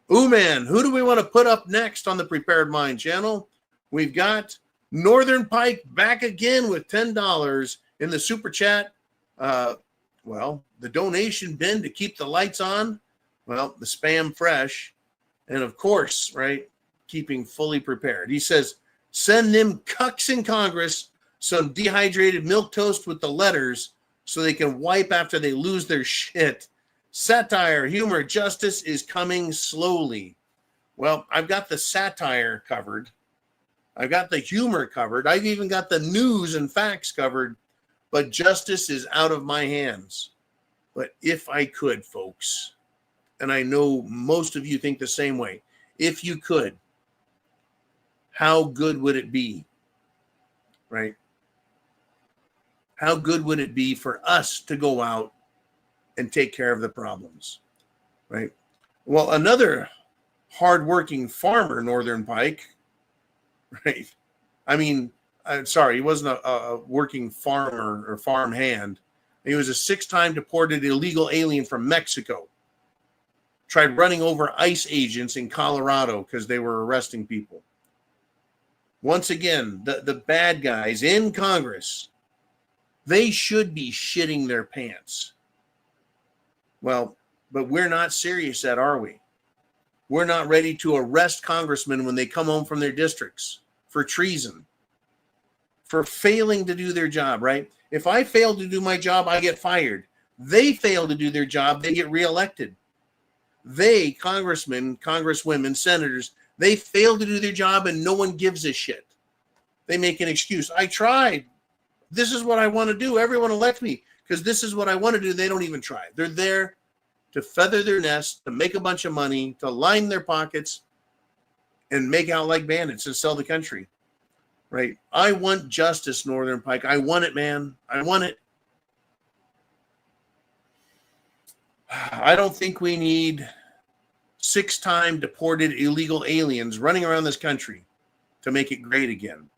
Ooh, man, who do we want to put up next on the Prepared Mind channel? We've got Northern Pike back again with $10 in the super chat. Well, the donation bin to keep the lights on. Well, the spam fresh. And of course, right, keeping fully prepared. He says, send them cucks in Congress some dehydrated milk toast with the letters so they can wipe after they lose their shit. Satire, humor, justice is coming slowly. Well, I've got the satire covered. I've got the humor covered. I've even got the news and facts covered. But justice is out of my hands. But if I could, folks, and I know most of you think the same way, if you could, how good would it be, right? How good would it be for us to go out and take care of the problems, right? Well, another hardworking farmer, Northern Pike, right? I mean, sorry, he wasn't a working farmer or farm hand. He was a 6-time deported illegal alien from Mexico. Tried running over ICE agents in Colorado because they were arresting people. Once again, the bad guys in Congress, they should be shitting their pants. Well, but we're not serious yet, are we? We're not ready to arrest congressmen when they come home from their districts for treason, for failing to do their job, right? If I fail to do my job, I get fired. They fail to do their job, they get reelected. They, congressmen, congresswomen, senators, they fail to do their job and no one gives a shit. They make an excuse. I tried. This is what I want to do. Everyone elect me because this is what I want to do. They don't even try. They're there to feather their nest, to make a bunch of money, to line their pockets, and make out like bandits and sell the country. Right? I want justice, Northern Pike. I want it, man. I want it. I don't think we need 6-time deported illegal aliens running around this country to make it great again.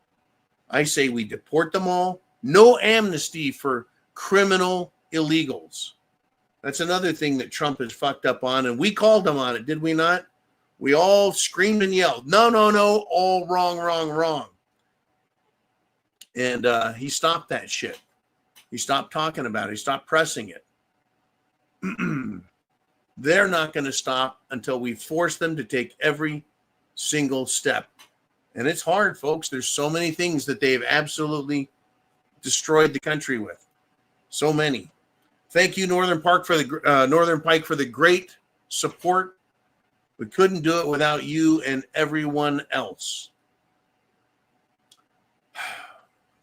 I say we deport them all. No amnesty for criminal illegals. That's another thing that Trump is fucked up on, and we called him on it, did we not? We all screamed and yelled, no, no, no, all wrong, wrong, wrong. And he stopped that shit. He stopped talking about it. He stopped pressing it. They're not going to stop until we force them to take every single step. And it's hard, folks. There's so many things that they've absolutely destroyed the country with. So many. Thank you, Northern Pike, for the great support. We couldn't do it without you and everyone else.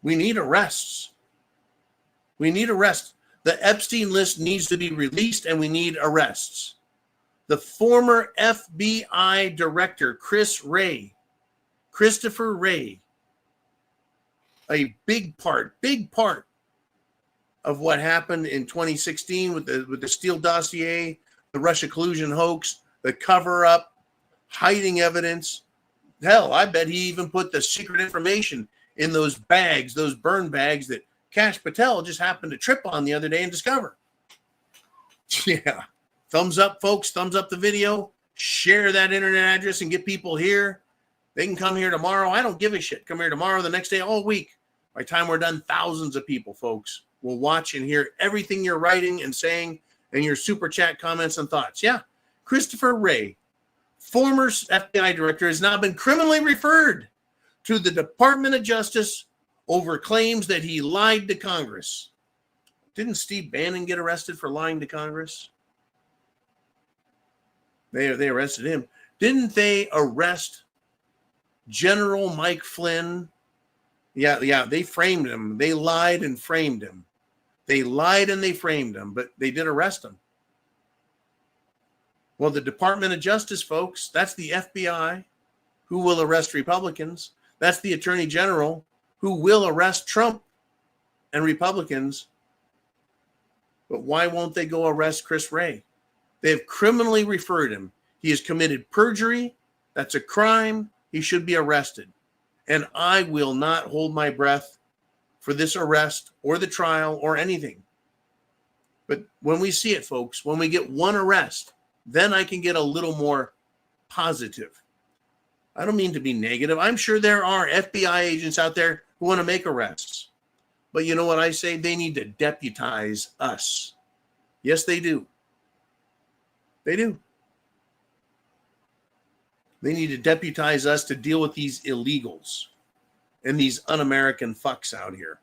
We need arrests. We need arrests. The Epstein list needs to be released, and we need arrests. The former FBI director, Christopher Wray, a big part of what happened in 2016 with the Steele dossier, the Russia collusion hoax, the cover-up, hiding evidence. Hell, I bet he even put the secret information in those bags, those burn bags that Patel just happened to trip on the other day and discover. Yeah. Thumbs up, folks. Thumbs up the video. Share that internet address and get people here. They can come here tomorrow. I don't give a shit. Come here tomorrow, the next day, all week. By the time we're done, thousands of people, folks, will watch and hear everything you're writing and saying and your super chat comments and thoughts. Yeah. Christopher Wray, former FBI director, has now been criminally referred to the Department of Justice over claims that he lied to Congress. Didn't Steve Bannon get arrested for lying to Congress? They arrested him. Didn't they arrest General Mike Flynn Yeah, they framed him. They lied and framed him. They lied and they framed him, but they did arrest him. Well, the Department of Justice, folks, that's the FBI who will arrest Republicans. That's the Attorney General who will arrest Trump and Republicans. But why won't they go arrest Chris Wray? They have criminally referred him. He has committed perjury. That's a crime. He should be arrested. And I will not hold my breath for this arrest or the trial or anything. But when we see it, folks, when we get one arrest, then I can get a little more positive. I don't mean to be negative. I'm sure there are FBI agents out there who want to make arrests. But you know what I say? They need to deputize us. Yes, they do. They do. They need to deputize us to deal with these illegals and these un-American fucks out here.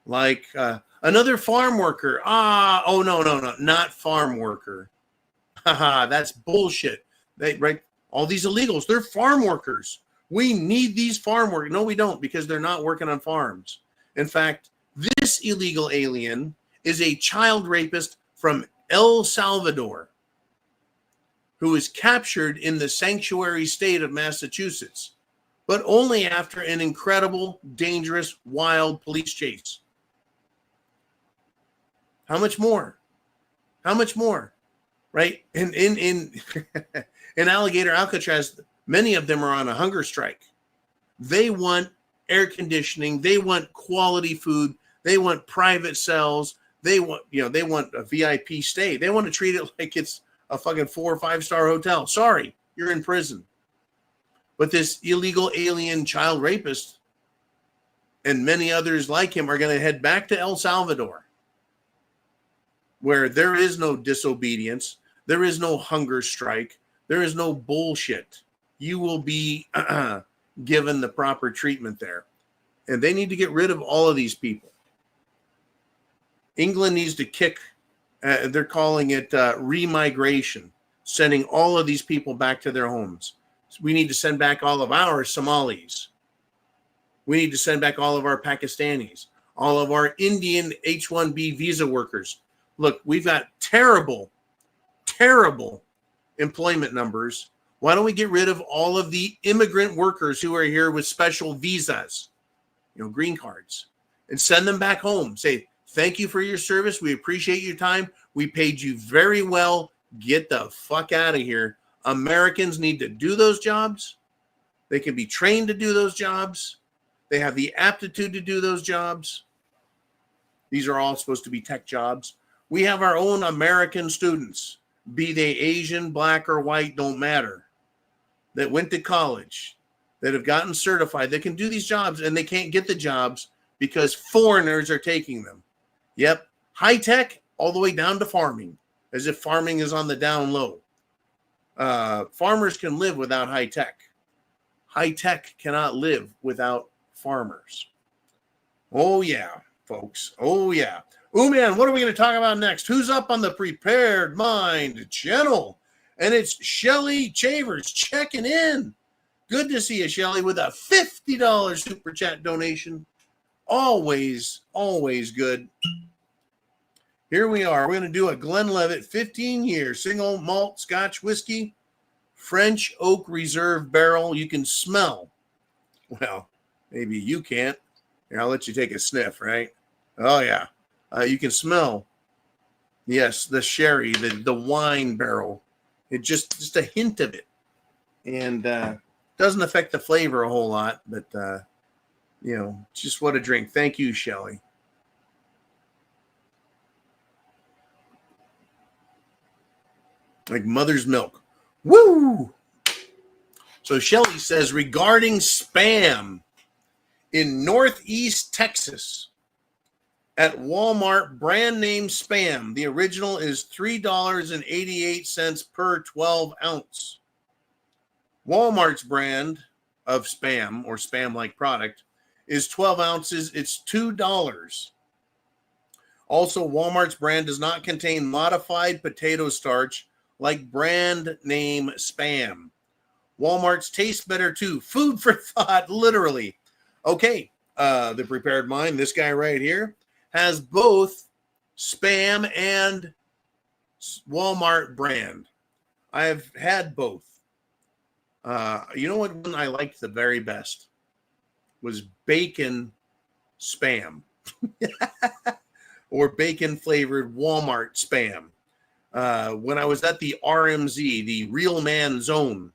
Like another farm worker. No, not farm worker. Haha, that's bullshit. Right? All these illegals, they're farm workers. We need these farm workers. No, we don't, because they're not working on farms. In fact, this illegal alien is a child rapist from El Salvador who was captured in the sanctuary state of Massachusetts, but only after an incredible, dangerous, wild police chase. How much more? How much more? Right? In Alligator Alcatraz, many of them are on a hunger strike. They want air conditioning. They want quality food. They want private cells. They want a VIP stay. They want to treat it like it's a fucking 4 or 5 star hotel. Sorry, you're in prison. But this illegal alien child rapist and many others like him are going to head back to El Salvador, where there is no disobedience. There is no hunger strike. There is no bullshit. You will be given the proper treatment there. And they need to get rid of all of these people. England needs to kick, they're calling it remigration, sending all of these people back to their homes. So we need to send back all of our Somalis. We need to send back all of our Pakistanis, all of our Indian H-1B visa workers. Look, we've got terrible employment numbers. Why don't we get rid of all of the immigrant workers who are here with special visas, green cards, and send them back home? Say, thank you for your service. We appreciate your time. We paid you very well. Get the fuck out of here. Americans need to do those jobs. They can be trained to do those jobs. They have the aptitude to do those jobs. These are all supposed to be tech jobs. We have our own American students, be they Asian, black, or white, don't matter, that went to college, that have gotten certified, that can do these jobs, and they can't get the jobs because foreigners are taking them. Yep, high tech all the way down to farming, as if farming is on the down low. Farmers can live without high tech. High tech cannot live without farmers. Oh, yeah, folks. Oh, yeah. Oh, man, what are we going to talk about next? Who's up on the Prepared Mind channel? And it's Shelly Chavers checking in. Good to see you, Shelly, with a $50 super chat donation. Always, always good. Here we are. We're going to do a Glenlivet 15-year single malt Scotch whiskey, French oak reserve barrel. You can smell. Well, maybe you can't. Here, I'll let you take a sniff, right? Oh, yeah. You can smell, yes, the sherry, the wine barrel. It just a hint of it. And doesn't affect the flavor a whole lot, but, just what a drink. Thank you, Shelly. Like mother's milk. Woo! So Shelly says, regarding spam in Northeast Texas, at Walmart, brand name Spam. The original is $3.88 per 12 ounce. Walmart's brand of Spam or Spam-like product is 12 ounces. It's $2. Also, Walmart's brand does not contain modified potato starch like brand name Spam. Walmart's tastes better too. Food for thought, literally. Okay. The Prepared Mind, this guy right here, has both Spam and Walmart brand. I've had both. You know what one I liked the very best was bacon Spam or bacon flavored Walmart Spam. When I was at the RMZ, the Real Man Zone,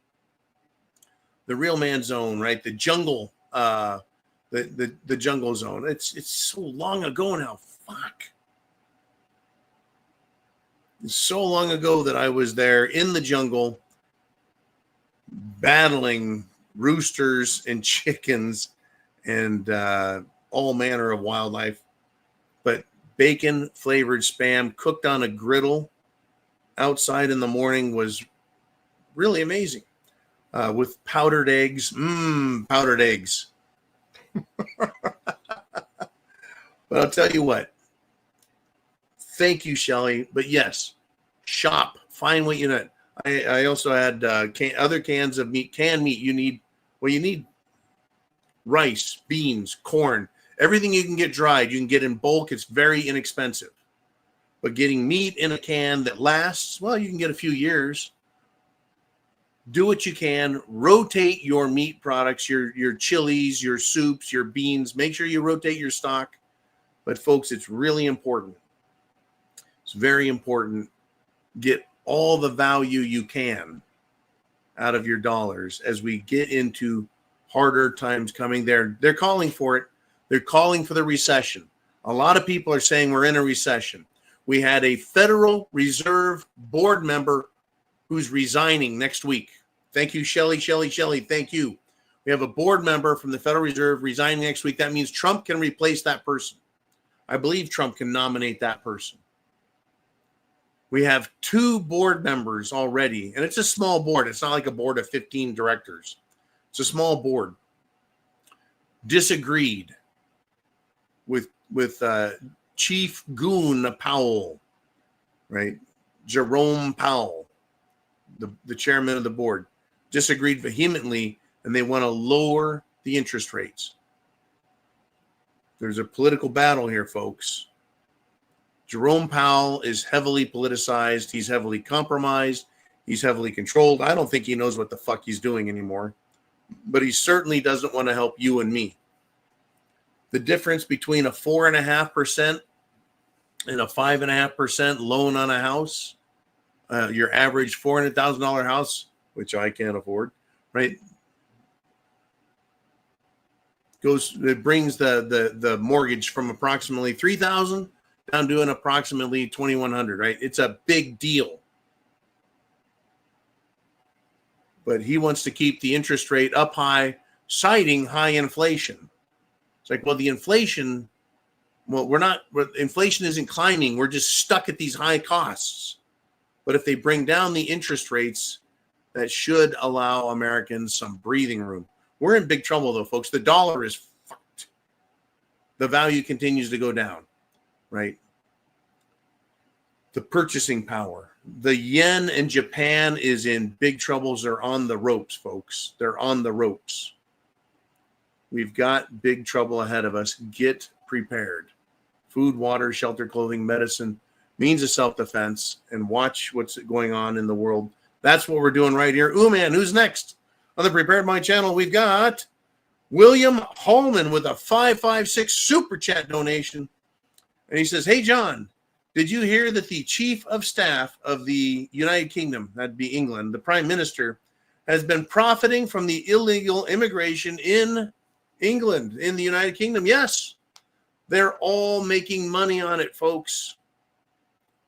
right? The jungle, the jungle zone. It's so long ago now. Fuck. It's so long ago that I was there in the jungle battling roosters and chickens and all manner of wildlife. But bacon flavored Spam cooked on a griddle outside in the morning was really amazing. With powdered eggs. Powdered eggs. But I'll tell you what. Thank you, Shelly. But yes, shop. Find what you need. I also had other cans of meat. Canned meat. You need rice, beans, corn. Everything you can get dried, you can get in bulk. It's very inexpensive. But getting meat in a can that lasts, well, you can get a few years. Do what you can. Rotate your meat products, your chilies, your soups, your beans. Make sure you rotate your stock. But folks, it's really important. It's very important. Get all the value you can out of your dollars as we get into harder times coming. They're calling for it. They're calling for the recession. A lot of people are saying we're in a recession. We had a Federal Reserve board member who's resigning next week. Thank you, Shelly. Thank you. We have a board member from the Federal Reserve resigning next week. That means Trump can replace that person. I believe Trump can nominate that person. We have 2 board members already, and it's a small board. It's not like a board of 15 directors. It's a small board. Disagreed with Chief Goon Powell, right? Jerome Powell, the chairman of the board, disagreed vehemently, and they want to lower the interest rates. There's a political battle here, folks. Jerome Powell is heavily politicized. He's heavily compromised. He's heavily controlled. I don't think he knows what the fuck he's doing anymore. But he certainly doesn't want to help you and me. The difference between a 4.5% and a 5.5% loan on a house, your average $400,000 house, which I can't afford, right? It brings the mortgage from approximately $3,000 down to an approximately $2,100, right? It's a big deal. But he wants to keep the interest rate up high, citing high inflation. It's like, well, the inflation, inflation isn't climbing. We're just stuck at these high costs. But if they bring down the interest rates, that should allow Americans some breathing room. We're in big trouble, though, folks. The dollar is fucked. The value continues to go down, right? The purchasing power. The yen in Japan is in big troubles. They're on the ropes, folks. They're on the ropes. We've got big trouble ahead of us. Get prepared. Food, water, shelter, clothing, medicine, means of self-defense, and watch what's going on in the world. That's what we're doing right here. Ooh, man, who's next? On the Prepared Mind channel, we've got William Hallman with a 556 super chat donation. And he says, hey, John, did you hear that the chief of staff of the United Kingdom, that'd be England, the prime minister, has been profiting from the illegal immigration in England, in the United Kingdom? Yes, they're all making money on it, folks.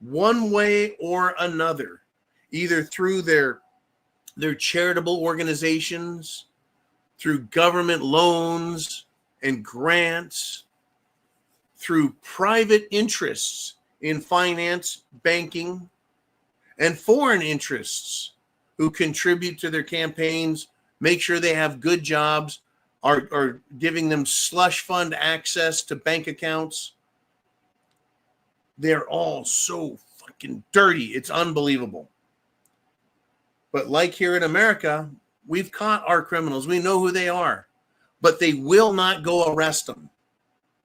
One way or another, either through their charitable organizations, through government loans and grants, through private interests in finance, banking, and foreign interests who contribute to their campaigns, make sure they have good jobs, are giving them slush fund access to bank accounts. They're all so fucking dirty. It's unbelievable. But like here in America, we've caught our criminals. We know who they are. but they will not go arrest them.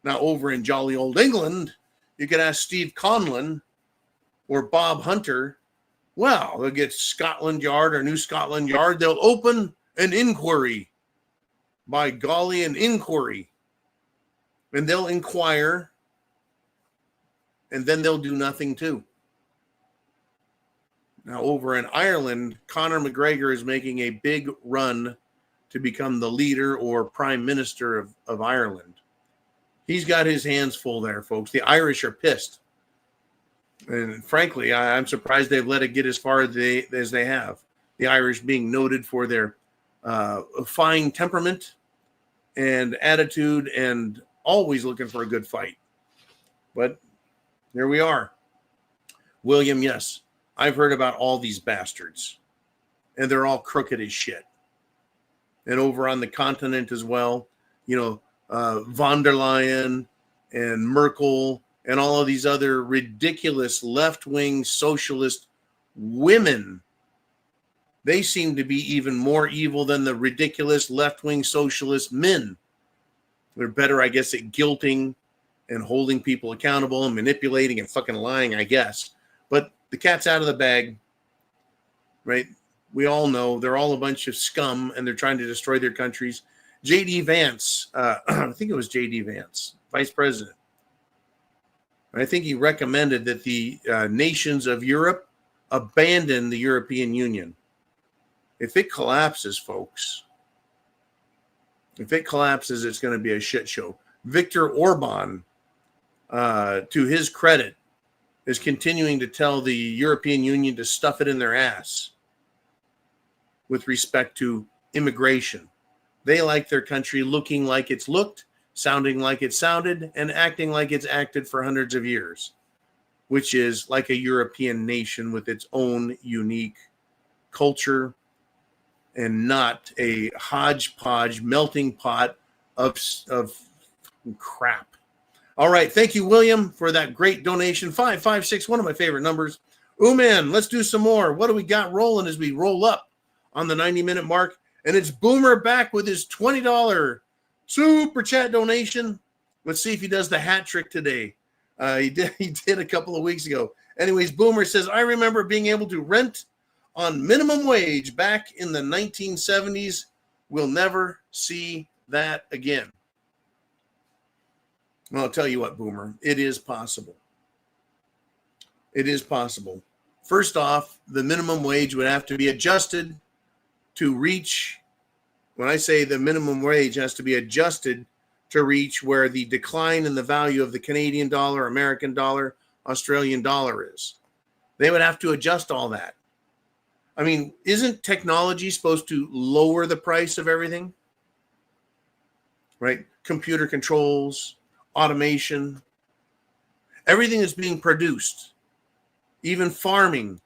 Now, over in jolly old England, you could ask Steve Conlon or Bob Hunter. Well, they'll get Scotland Yard or New Scotland Yard. They'll open an inquiry. By golly, an inquiry. And they'll inquire, and then they'll do nothing too. Now, over in Ireland, Conor McGregor is making a big run to become the leader or prime minister of Ireland. He's got his hands full there, folks. The Irish are pissed. And frankly, I'm surprised they've let it get as far as they have. The Irish being noted for their fine temperament and attitude and always looking for a good fight. But here we are. William, yes, I've heard about all these bastards. And they're all crooked as shit. And over on the continent as well, you know, von der Leyen and Merkel and all of these other ridiculous left-wing socialist women, they seem to be even more evil than the ridiculous left-wing socialist men. They're better, I guess, at guilting and holding people accountable and manipulating and fucking lying, I guess. But the cat's out of the bag, right? We all know they're all a bunch of scum and they're trying to destroy their countries. J.D. Vance, I think it was J.D. Vance, vice president. I think he recommended that the nations of Europe abandon the European Union. If it collapses, folks, if it collapses, it's going to be a shit show. Viktor Orban, to his credit, is continuing to tell the European Union to stuff it in their ass with respect to immigration. They like their country looking like it's looked, sounding like it sounded, and acting like it's acted for hundreds of years, which is like a European nation with its own unique culture and not a hodgepodge melting pot of crap. All right. Thank you, William, for that great donation. 556, one of my favorite numbers. Man, let's do some more. What do we got rolling as we roll up on the 90-minute mark? And it's Boomer back with his $20 super chat donation. Let's see if he does the hat trick today. He did a couple of weeks ago. Anyways, Boomer says, I remember being able to rent on minimum wage back in the 1970s. We'll never see that again. Well, I'll tell you what, Boomer, it is possible. It is possible. First off, the minimum wage would have to be adjusted to reach, when I say the minimum wage has to be adjusted to reach where the decline in the value of the Canadian dollar, American dollar, Australian dollar is. They would have to adjust all that. I mean, isn't technology supposed to lower the price of everything? Right? Computer controls, automation, everything is being produced. Even farming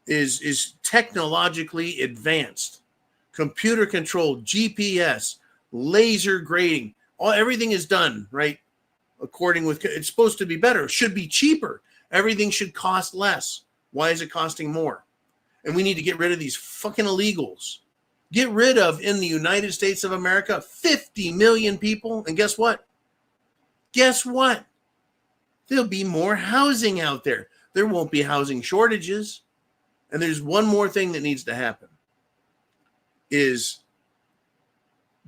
is technologically advanced. Computer controlled, GPS, laser grading, everything is done, right? According with, it's supposed to be better, should be cheaper. Everything should cost less. Why is it costing more? And we need to get rid of these fucking illegals. Get rid of, in the United States of America, 50 million people. And guess what? Guess what? There'll be more housing out there. There won't be housing shortages. And there's one more thing that needs to happen, is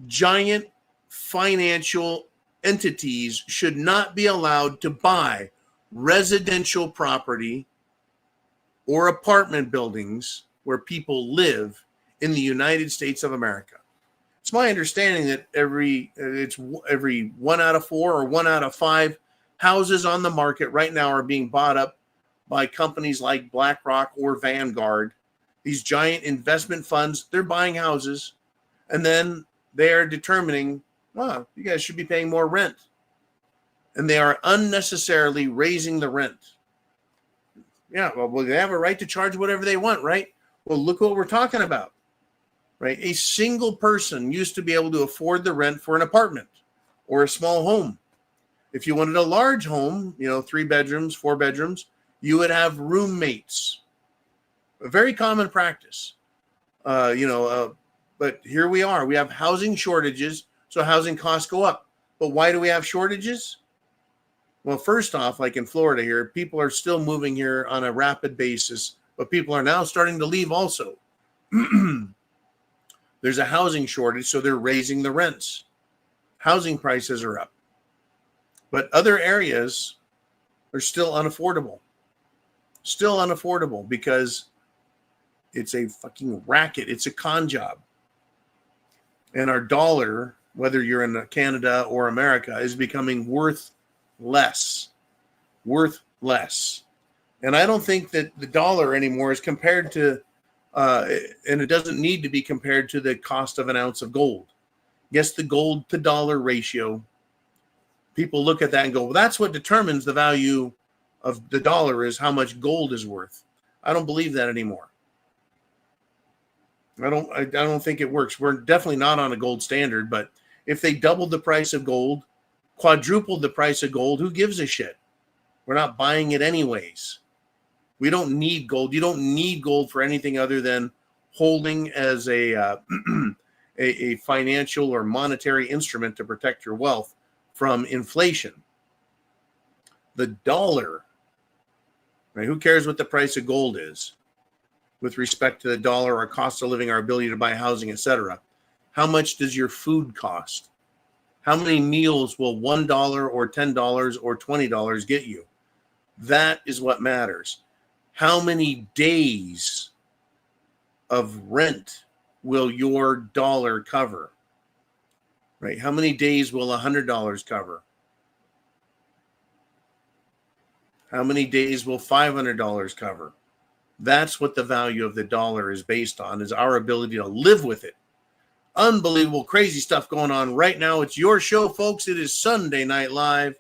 giant financial entities should not be allowed to buy residential property or apartment buildings where people live in the United States of America. It's my understanding that every 1 out of 4 or 1 out of 5 houses on the market right now are being bought up by companies like BlackRock or Vanguard. These giant investment funds, they're buying houses, and then they're determining, well, you guys should be paying more rent. And they are unnecessarily raising the rent. Yeah, well, they have a right to charge whatever they want, right? Well, look what we're talking about, right? A single person used to be able to afford the rent for an apartment or a small home. If you wanted a large home, 3 bedrooms, 4 bedrooms, you would have roommates. A very common practice. But here we are. We have housing shortages, So housing costs go up. But why do we have shortages? Well, first off, like in Florida here, people are still moving here on a rapid basis, but people are now starting to leave also. There's a housing shortage, so they're raising the rents. Housing prices are up. But other areas are still unaffordable. Still unaffordable because it's a fucking racket. It's a con job. And our dollar, whether you're in Canada or America, is becoming worth less. And I don't think that the dollar anymore is compared to, and it doesn't need to be compared to the cost of an ounce of gold. Yes, the gold to dollar ratio, people look at that and go, well, that's what determines the value of the dollar, is how much gold is worth. I don't believe that anymore. I don't think it works. We're definitely not on a gold standard, but if they doubled the price of gold, quadrupled the price of gold, who gives a shit? We're not buying it anyways. We don't need gold. You don't need gold for anything other than holding as a a financial or monetary instrument to protect your wealth from inflation. The dollar, right? Who cares what the price of gold is with respect to the dollar, our cost of living, our ability to buy housing, etc.? How much does your food cost? How many meals will $1 or $10 or $20 get you? That is what matters. How many days of rent will your dollar cover? Right? How many days will $100 cover? How many days will $500 cover? That's what the value of the dollar is based on, is our ability to live with it. Unbelievable, crazy stuff going on right now. It's your show, folks. It is Sunday Night Live.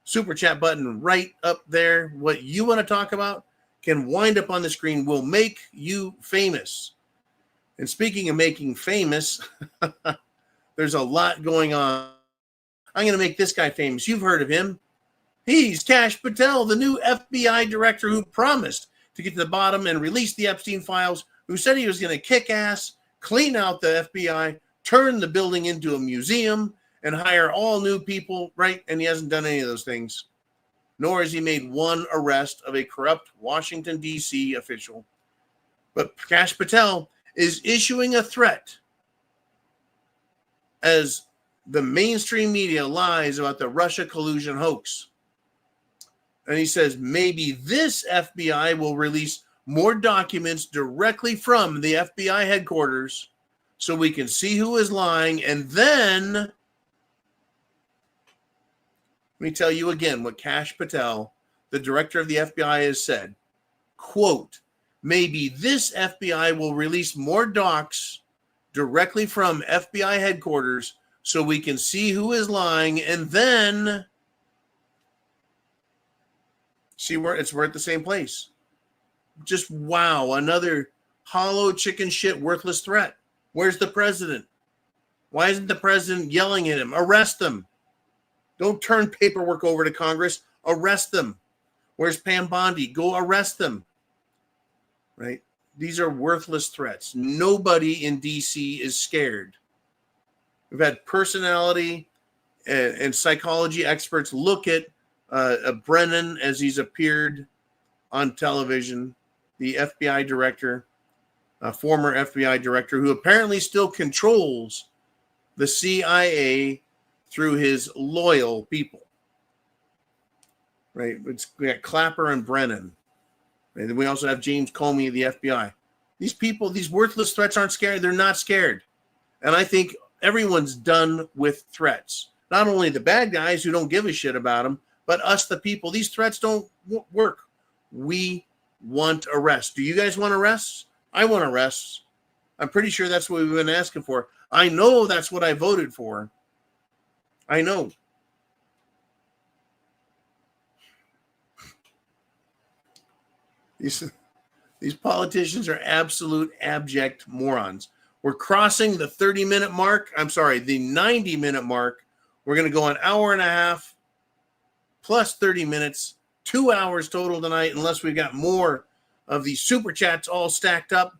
Super chat button right up there. What you want to talk about can wind up on the screen. Will make you famous. And speaking of making famous, there's a lot going on. I'm going to make this guy famous. You've heard of him. He's Kash Patel, the new FBI director who promised to get to the bottom and release the Epstein files, who said he was going to kick ass, clean out the FBI, turn the building into a museum, and hire all new people, right? And he hasn't done any of those things. Nor has he made one arrest of a corrupt Washington, D.C. official. But Kash Patel is issuing a threat as the mainstream media lies about the Russia collusion hoax. And he says maybe this FBI will release more documents directly from the FBI headquarters so we can see who is lying. And then, let me tell you again what Kash Patel, the director of the FBI, has said. Quote, maybe this FBI will release more docs directly from FBI headquarters so we can see who is lying, and then see where we're at the same place. Just wow, another hollow chicken shit worthless threat. Where's the president? Why isn't the president yelling at him? Arrest them. Don't turn paperwork over to Congress. Arrest them. Where's Pam Bondi? Go arrest them. Right? These are worthless threats. Nobody in D.C. is scared. We've had personality and psychology experts look at Brennan as he's appeared on television, the FBI director, former FBI director, who apparently still controls the CIA through his loyal people. Right? We got Clapper and Brennan. And then we also have James Comey of the FBI. These people, these worthless threats aren't scared. They're not scared. And I think everyone's done with threats. Not only the bad guys who don't give a shit about them, but us, the people. These threats don't work. We want arrests. Do you guys want arrests? I want arrests. I'm pretty sure that's what we've been asking for. I know that's what I voted for. I know. These politicians are absolute abject morons. We're crossing the 30-minute mark. I'm sorry, the 90-minute mark. We're going to go an hour and a half plus 30 minutes, 2 hours total tonight, unless we've got more of these super chats all stacked up.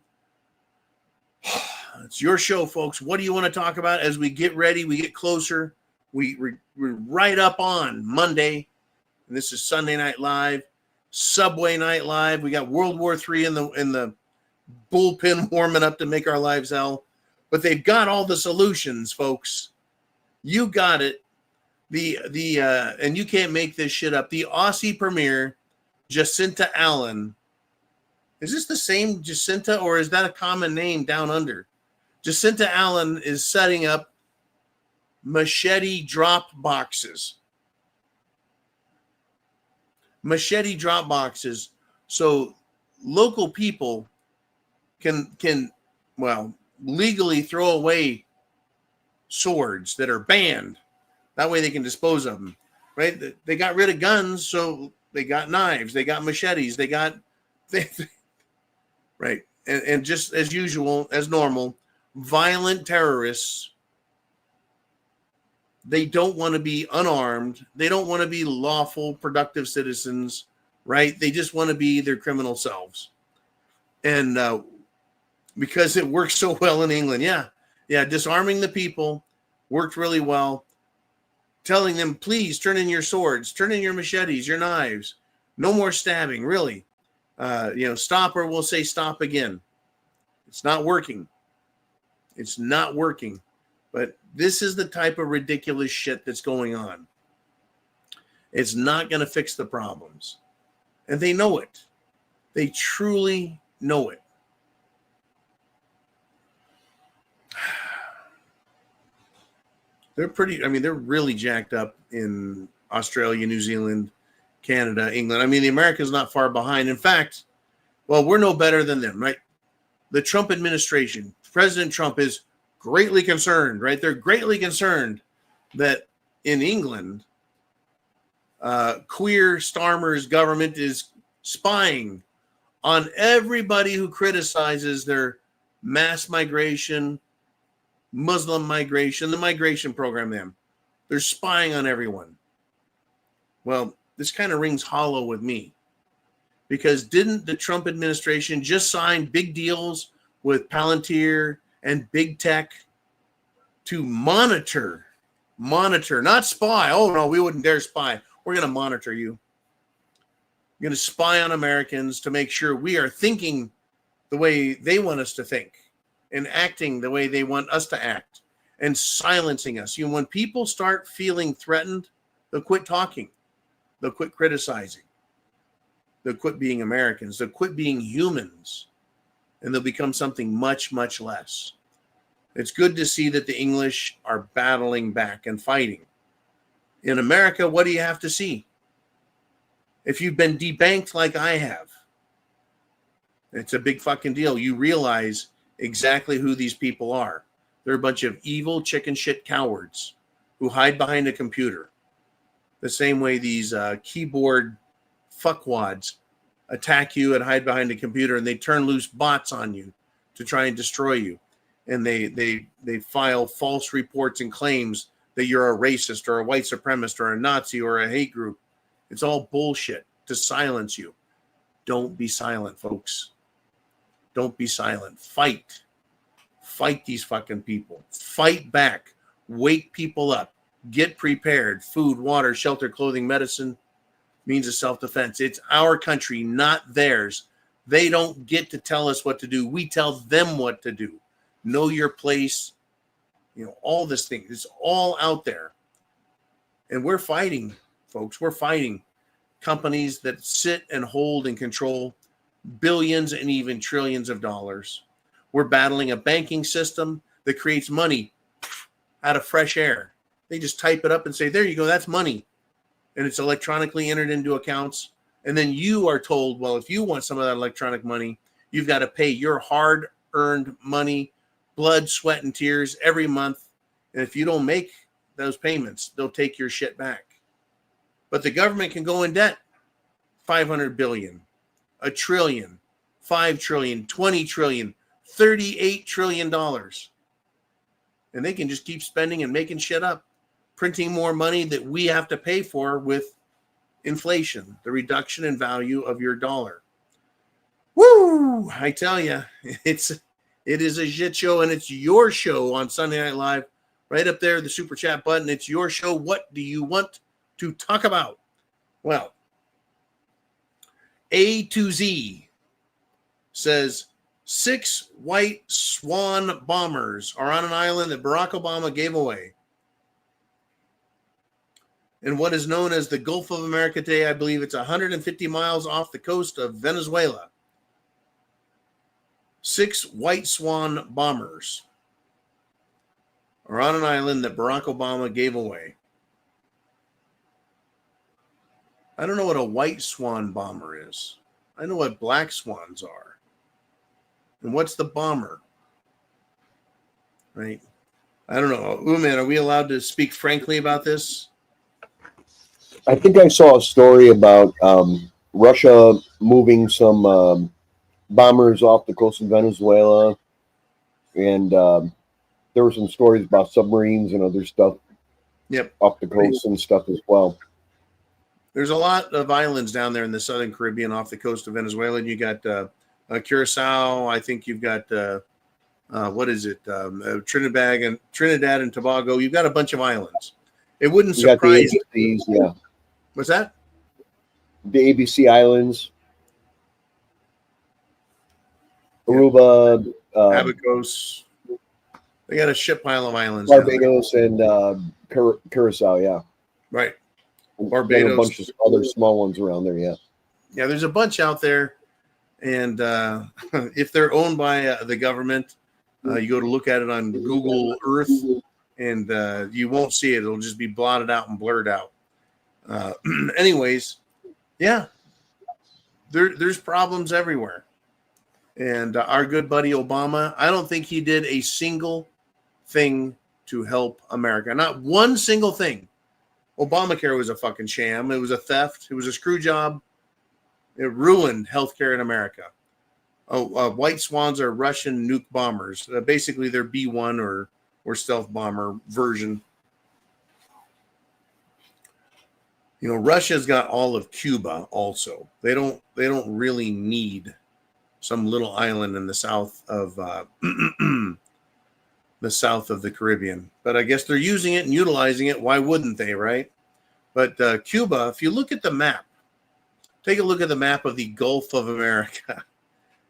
It's your show, folks. What do you want to talk about as we get ready? We get closer. We're right up on Monday, and this is Sunday Night Live, Subway Night Live. We got World War III in the bullpen warming up to make our lives hell, but they've got all the solutions, folks. You got it. And you can't make this shit up. The Aussie premier, Jacinta Allen. Is this the same Jacinta, or is that a common name down under? Jacinta Allen is setting up machete drop boxes. Machete drop boxes, so local people can legally throw away swords that are banned. That way they can dispose of them, right? They got rid of guns, so they got knives, they got machetes, right? And just as usual, as normal, violent terrorists, they don't want to be unarmed. They don't want to be lawful, productive citizens, right? They just want to be their criminal selves. And because it works so well in England, disarming the people worked really well. Telling them, please turn in your swords, turn in your machetes, your knives. No more stabbing, really. Stop, or we'll say stop again. It's not working. It's not working. But this is the type of ridiculous shit that's going on. It's not going to fix the problems. And they know it. They truly know it. They're really jacked up in Australia, New Zealand, Canada, England. The America's not far behind. In fact, we're no better than them, right? The Trump administration, President Trump is greatly concerned, right? They're greatly concerned that in England, queer Starmer's government is spying on everybody who criticizes their mass migration, Muslim migration, the migration program. They're spying on everyone. Well, this kind of rings hollow with me, because didn't the Trump administration just sign big deals with Palantir and big tech to monitor, not spy? Oh no, we wouldn't dare spy. We're going to monitor you. We're going to spy on Americans to make sure we are thinking the way they want us to think and acting the way they want us to act, and silencing us. When people start feeling threatened, they'll quit talking. They'll quit criticizing. They'll quit being Americans. They'll quit being humans. And they'll become something much, much less. It's good to see that the English are battling back and fighting. In America, what do you have to see? If you've been debanked like I have, it's a big fucking deal. You realize exactly who these people are. They're a bunch of evil chicken shit cowards who hide behind a computer. The same way these keyboard fuckwads attack you and hide behind a computer, and they turn loose bots on you to try and destroy you. And they file false reports and claims that you're a racist or a white supremacist or a Nazi or a hate group. It's all bullshit to silence you. Don't be silent, folks. Don't be silent. Fight. Fight these fucking people. Fight back. Wake people up. Get prepared. Food, water, shelter, clothing, medicine, means of self-defense. It's our country, not theirs. They don't get to tell us what to do. We tell them what to do. Know your place. All this thing. It's all out there. And we're fighting, folks. We're fighting companies that sit and hold and control billions and even trillions of dollars. We're battling a banking system that creates money out of fresh air. They just type it up and say, there you go, that's money. And it's electronically entered into accounts. And then you are told, well, if you want some of that electronic money, you've got to pay your hard-earned money, blood, sweat, and tears every month. And if you don't make those payments, they'll take your shit back. But the government can go in debt. 500 billion, a trillion, 5 trillion, 20 trillion, $38 trillion. And they can just keep spending and making shit up, printing more money that we have to pay for with inflation, the reduction in value of your dollar. Woo! I tell you, it's It is a shit show, and it's your show on Sunday Night Live. Right up there, the super chat button. It's your show. What do you want to talk about? Well, A to Z says 6 white swan bombers are on an island that Barack Obama gave away in what is known as the Gulf of America today. I believe it's 150 miles off the coast of Venezuela. 6 white swan bombers are on an island that Barack Obama gave away. I don't know what a white swan bomber is. I know what black swans are. And what's the bomber? Right? I don't know. Uman, are we allowed to speak frankly about this? I think I saw a story about Russia moving some bombers off the coast of Venezuela, and there were some stories about submarines and other stuff. Yep. Off the coast and stuff as well. There's a lot of islands down there in the southern Caribbean off the coast of Venezuela. You got Curacao. I think you've got what is it? Trinidad and Tobago. You've got a bunch of islands. It wouldn't surprise me. Yeah. What's that? The ABC Islands, Aruba, Abacos. They got a shit pile of islands. Barbados, and Curacao. Yeah. Right. Barbados. A bunch of other small ones around there. Yeah. Yeah, there's a bunch out there, and if they're owned by the government, you go to look at it on Google Earth, and you won't see it. It'll just be blotted out and blurred out. Anyways, yeah, there's problems everywhere. And our good buddy Obama, I don't think he did a single thing to help America. Not one single thing. Obamacare was a fucking sham. It was a theft. It was a screw job. It ruined healthcare in America. White swans are Russian nuke bombers. Basically, they're B-1 or stealth bomber version. You know, Russia's got all of Cuba also. They don't really need some little island in the south of the Caribbean. But I guess they're using it and utilizing it. Why wouldn't they, right? But Cuba, if you look at the map, take a look at the map of the Gulf of America,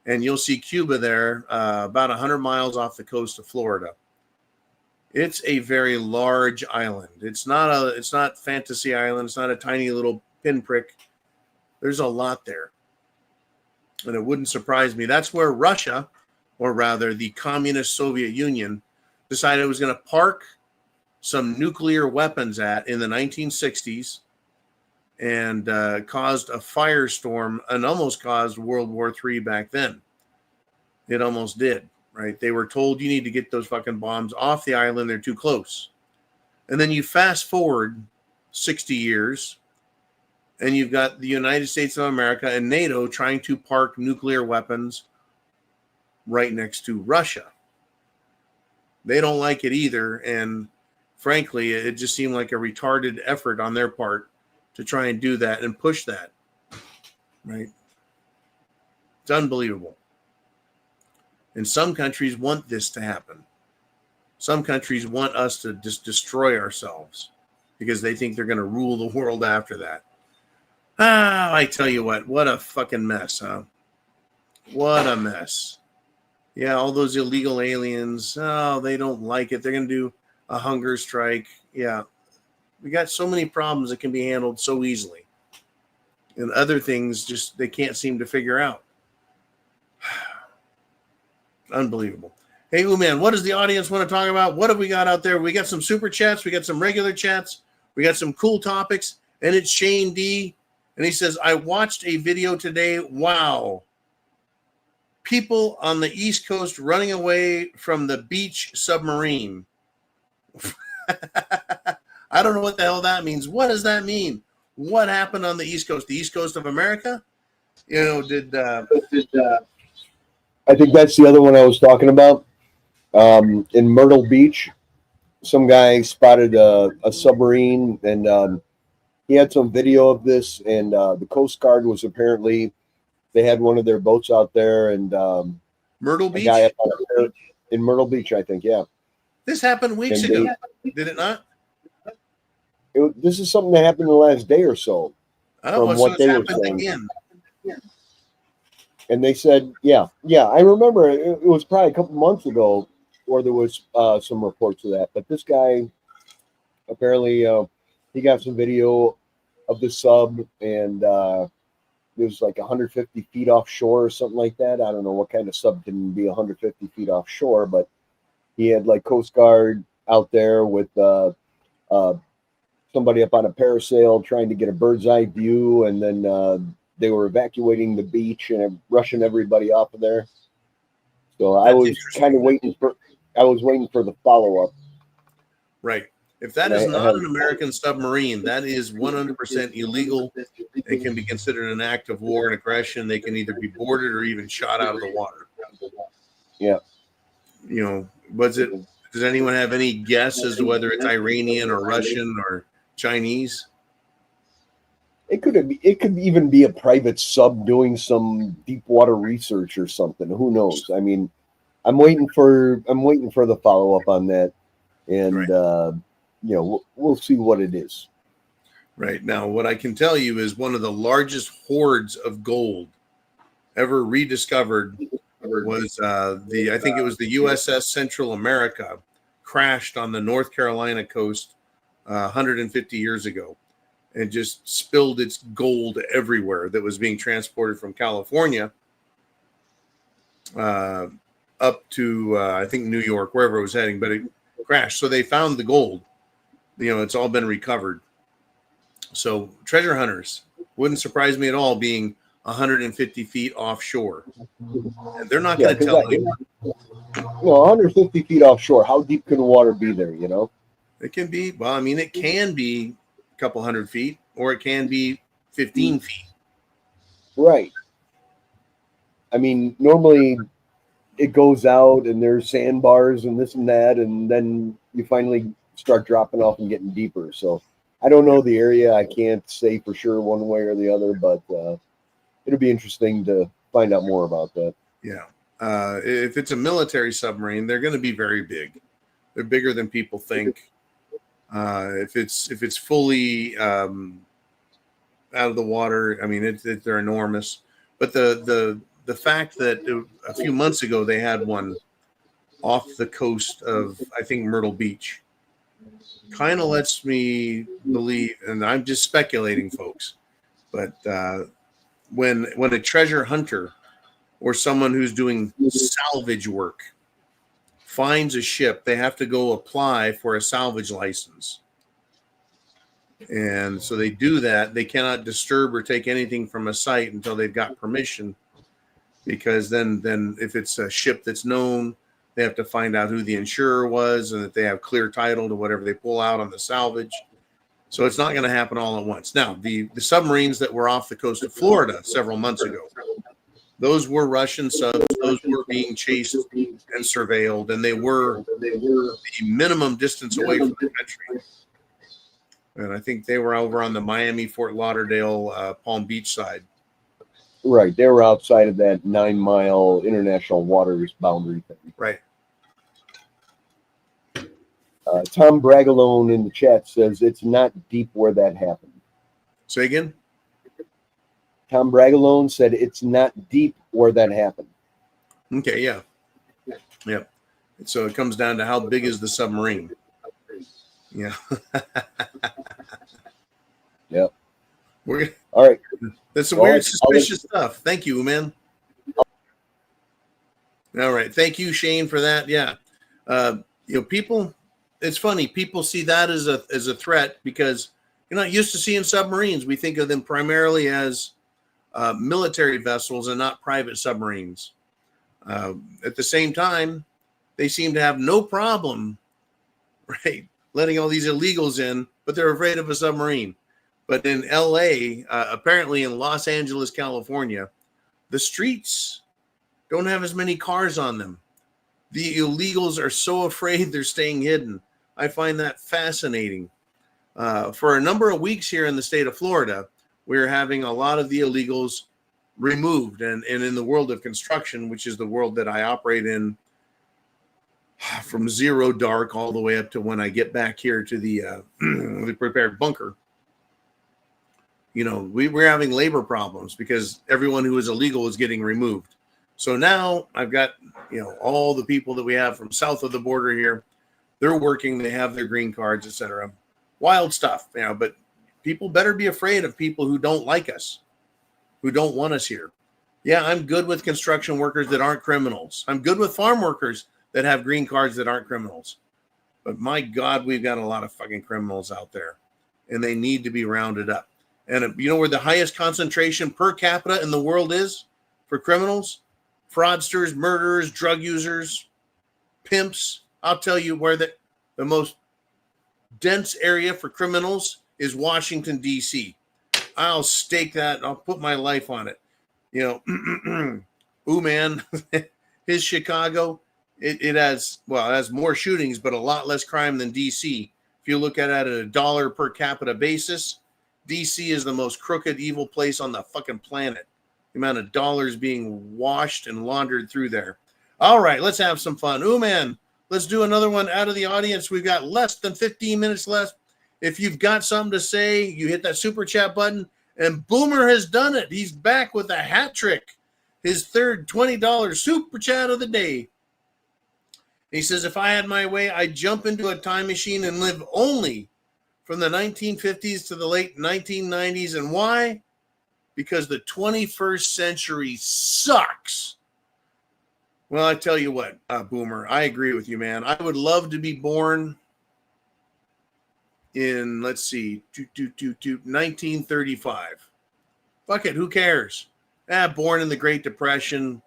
and you'll see Cuba there, about 100 miles off the coast of Florida. It's a very large island. It's not Fantasy Island. It's not a tiny little pinprick. There's a lot there. And it wouldn't surprise me. That's where Russia, or rather the communist Soviet Union, decided it was going to park some nuclear weapons at in the 1960s and caused a firestorm and almost caused World War III back then. It almost did, right? They were told you need to get those fucking bombs off the island. They're too close. And then you fast forward 60 years and you've got the United States of America and NATO trying to park nuclear weapons right next to Russia. They don't like it either. And frankly, it just seemed like a retarded effort on their part to try and do that and push that. Right? It's unbelievable. And some countries want this to happen. Some countries want us to just destroy ourselves because they think they're going to rule the world after that. I tell you what a fucking mess, huh? What a mess. Yeah, all those illegal aliens, they don't like it. They're going to do a hunger strike. Yeah, we got so many problems that can be handled so easily. And other things just they can't seem to figure out. Unbelievable. Hey, man, what does the audience want to talk about? What have we got out there? We got some super chats. We got some regular chats. We got some cool topics. And it's Shane D. And he says, I watched a video today. Wow. People on the East Coast running away from the beach submarine. I don't know what the hell that means. What does that mean? What happened on the East Coast? The East Coast of America? You know, I think that's the other one I was talking about. In Myrtle Beach, some guy spotted a submarine, and he had some video of this, and the Coast Guard was apparently, they had one of their boats out there, and Myrtle A Beach. guy up in Myrtle Beach, I think. Yeah. This happened weeks And ago, did it not? This is something that happened in the last day or so, Oh, from well, what so they it's were happened saying. again. And they said, yeah, I remember it was probably a couple months ago where there was some reports of that. But this guy, apparently, he got some video of the sub, and it was like 150 feet offshore or something like that. I don't know what kind of sub can be 150 feet offshore, but he had like Coast Guard out there with somebody up on a parasail trying to get a bird's eye view, and then they were evacuating the beach and rushing everybody off of there. So I was kind of waiting for the follow up. Right. If that is not an American submarine, that is 100% illegal. It can be considered an act of war and aggression. They can either be boarded or even shot out of the water. Yeah. You know, does anyone have any guess as to whether it's Iranian or Russian or Chinese? It could even be a private sub doing some deep water research or something. Who knows? I mean, I'm waiting for the follow up on that, and right. We'll see what it is. Right. Now, what I can tell you is one of the largest hoards of gold ever rediscovered was I think it was the USS Central America crashed on the North Carolina coast 150 years ago, and just spilled its gold everywhere that was being transported from California up to, I think, New York, wherever it was heading, but it crashed. So they found the gold. It's all been recovered. So treasure hunters wouldn't surprise me at all being 150 feet offshore. And they're not going to tell anyone. 150 feet offshore, how deep can the water be there, It can be, it can be a couple hundred feet, or it can be 15 feet. Right. I mean, normally it goes out and there's sandbars and this and that, and then you finally start dropping off and getting deeper. So I don't know the area. I can't say for sure one way or the other, but it'll be interesting to find out more about that. Yeah. If it's a military submarine, they're going to be very big. They're bigger than people think. If it's fully out of the water, I mean, they're enormous. But the fact that a few months ago they had one off the coast of, I think, Myrtle Beach, kind of lets me believe, and I'm just speculating, folks, but when a treasure hunter or someone who's doing salvage work finds a ship, they have to go apply for a salvage license. And so they do that. They cannot disturb or take anything from a site until they've got permission, because then if it's a ship that's known, they have to find out who the insurer was and that they have clear title to whatever they pull out on the salvage. So it's not going to happen all at once. Now, the submarines that were off the coast of Florida several months ago, those were Russian subs. Those were being chased and surveilled, and they were the minimum distance away from the country. And I think they were over on the Miami, Fort Lauderdale, Palm Beach side. Right. They were outside of that 9-mile international waters boundary thing. Right. Tom Bragalone in the chat says it's not deep where that happened. Say again? Tom Bragalone said it's not deep where that happened. Okay, yeah. So it comes down to how big is the submarine. Yeah. Yep. All right. That's some weird, suspicious stuff. Thank you, man. All right. Thank you, Shane, for that. Yeah. People, it's funny. People see that as a threat because you're not used to seeing submarines. We think of them primarily as military vessels and not private submarines. At the same time, they seem to have no problem, right, letting all these illegals in, but they're afraid of a submarine. But in LA, apparently in Los Angeles, California, the streets don't have as many cars on them. The illegals are so afraid they're staying hidden. I find that fascinating. For a number of weeks here in the state of Florida, we're having a lot of the illegals removed. And in the world of construction, which is the world that I operate in, from zero dark all the way up to when I get back here to the prepared bunker, we're having labor problems because everyone who is illegal is getting removed. So now I've got, all the people that we have from south of the border here, they're working, they have their green cards, etc. Wild stuff, but people better be afraid of people who don't like us, who don't want us here. Yeah, I'm good with construction workers that aren't criminals. I'm good with farm workers that have green cards that aren't criminals. But my God, we've got a lot of fucking criminals out there, and they need to be rounded up. And you know where the highest concentration per capita in the world is for criminals? Fraudsters, murderers, drug users, pimps. I'll tell you where the most dense area for criminals is Washington, D.C. I'll stake that. I'll put my life on it. Ooh, man, his Chicago, it has more shootings, but a lot less crime than D.C. If you look at it at a dollar per capita basis, D.C. is the most crooked, evil place on the fucking planet. The amount of dollars being washed and laundered through there. All right, let's have some fun. Ooh, man, let's do another one out of the audience. We've got less than 15 minutes left. If you've got something to say, you hit that super chat button. And Boomer has done it. He's back with a hat trick. His third $20 super chat of the day. He says, if I had my way, I'd jump into a time machine and live only from the 1950s to the late 1990s. And why? Because the 21st century sucks. Well, I tell you what, Boomer, I agree with you, man. I would love to be born in, let's see, 1935. Fuck it, who cares? Born in the Great Depression,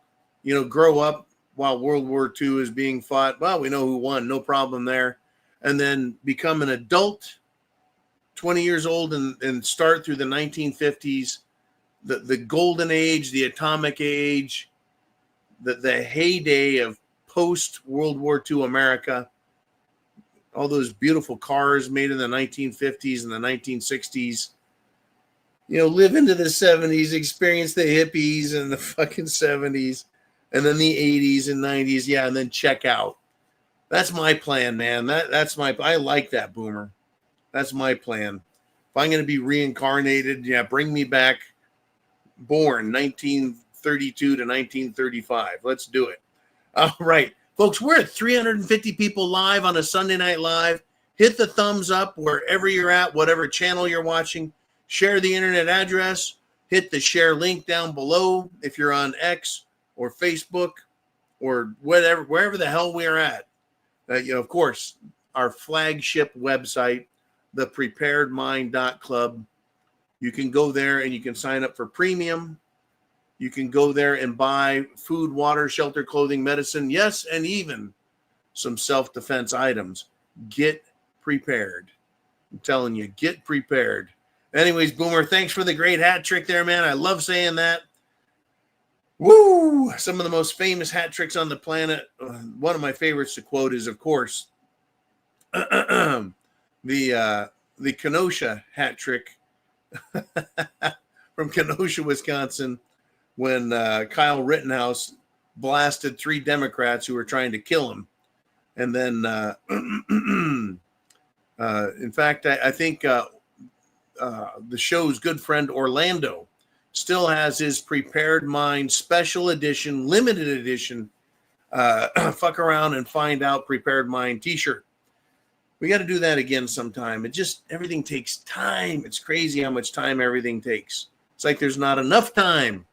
grow up while World War II is being fought. Well, we know who won, no problem there. And then become an adult, 20 years old, and start through the 1950s, the golden age, the atomic age, the heyday of post-World War II America. All those beautiful cars made in the 1950s and the 1960s, live into the 70s, experience the hippies and the fucking 70s, and then the 80s and 90s. Yeah. And then check out. That's my plan, man. I like that, Boomer. That's my plan. If I'm going to be reincarnated, bring me back, born 1932 to 1935. Let's do it. All right. Folks, we're at 350 people live on a Sunday Night Live. Hit the thumbs up wherever you're at, whatever channel you're watching. Share the internet address. Hit the share link down below if you're on X or Facebook or whatever, wherever the hell we're at. Of course, our flagship website, thepreparedmind.club. You can go there and you can sign up for premium. You can go there and buy food, water, shelter, clothing, medicine, yes, and even some self-defense items. Get prepared. I'm telling you, get prepared. Anyways, Boomer, thanks for the great hat trick there, man. I love saying that. Woo! Some of the most famous hat tricks on the planet. One of my favorites to quote is, of course, the Kenosha hat trick from Kenosha, Wisconsin, when Kyle Rittenhouse blasted 3 Democrats who were trying to kill him. And then, in fact, I think the show's good friend Orlando still has his Prepared Mind special edition, limited edition, fuck around and find out Prepared Mind t-shirt. We got to do that again sometime. Everything takes time. It's crazy how much time everything takes. It's like there's not enough time.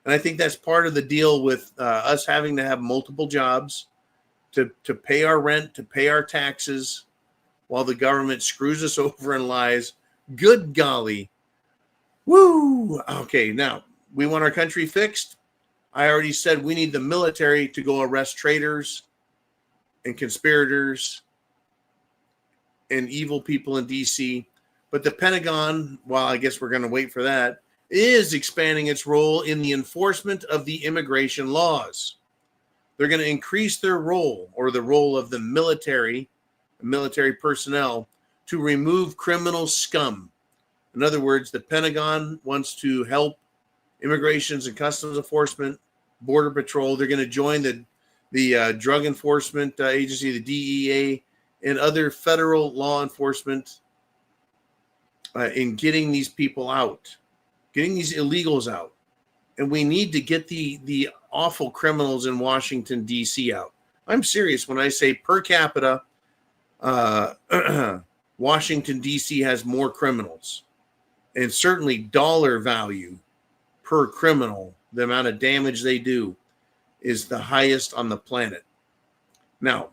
And I think that's part of the deal with us having to have multiple jobs to pay our rent, to pay our taxes, while the government screws us over and lies. Good golly. Woo! Okay, now, we want our country fixed. I already said we need the military to go arrest traitors and conspirators and evil people in D.C. But the Pentagon, well, I guess we're going to wait for that, is expanding its role in the enforcement of the immigration laws. They're going to increase their role, or the role of the military personnel, to remove criminal scum. In other words, the Pentagon wants to help Immigrations and Customs Enforcement, Border Patrol. They're going to join the Drug Enforcement Agency, the DEA, and other federal law enforcement in getting these people out, getting these illegals out. And we need to get the awful criminals in Washington, D.C. out. I'm serious when I say per capita, Washington, D.C. has more criminals. And certainly dollar value per criminal, the amount of damage they do, is the highest on the planet. Now,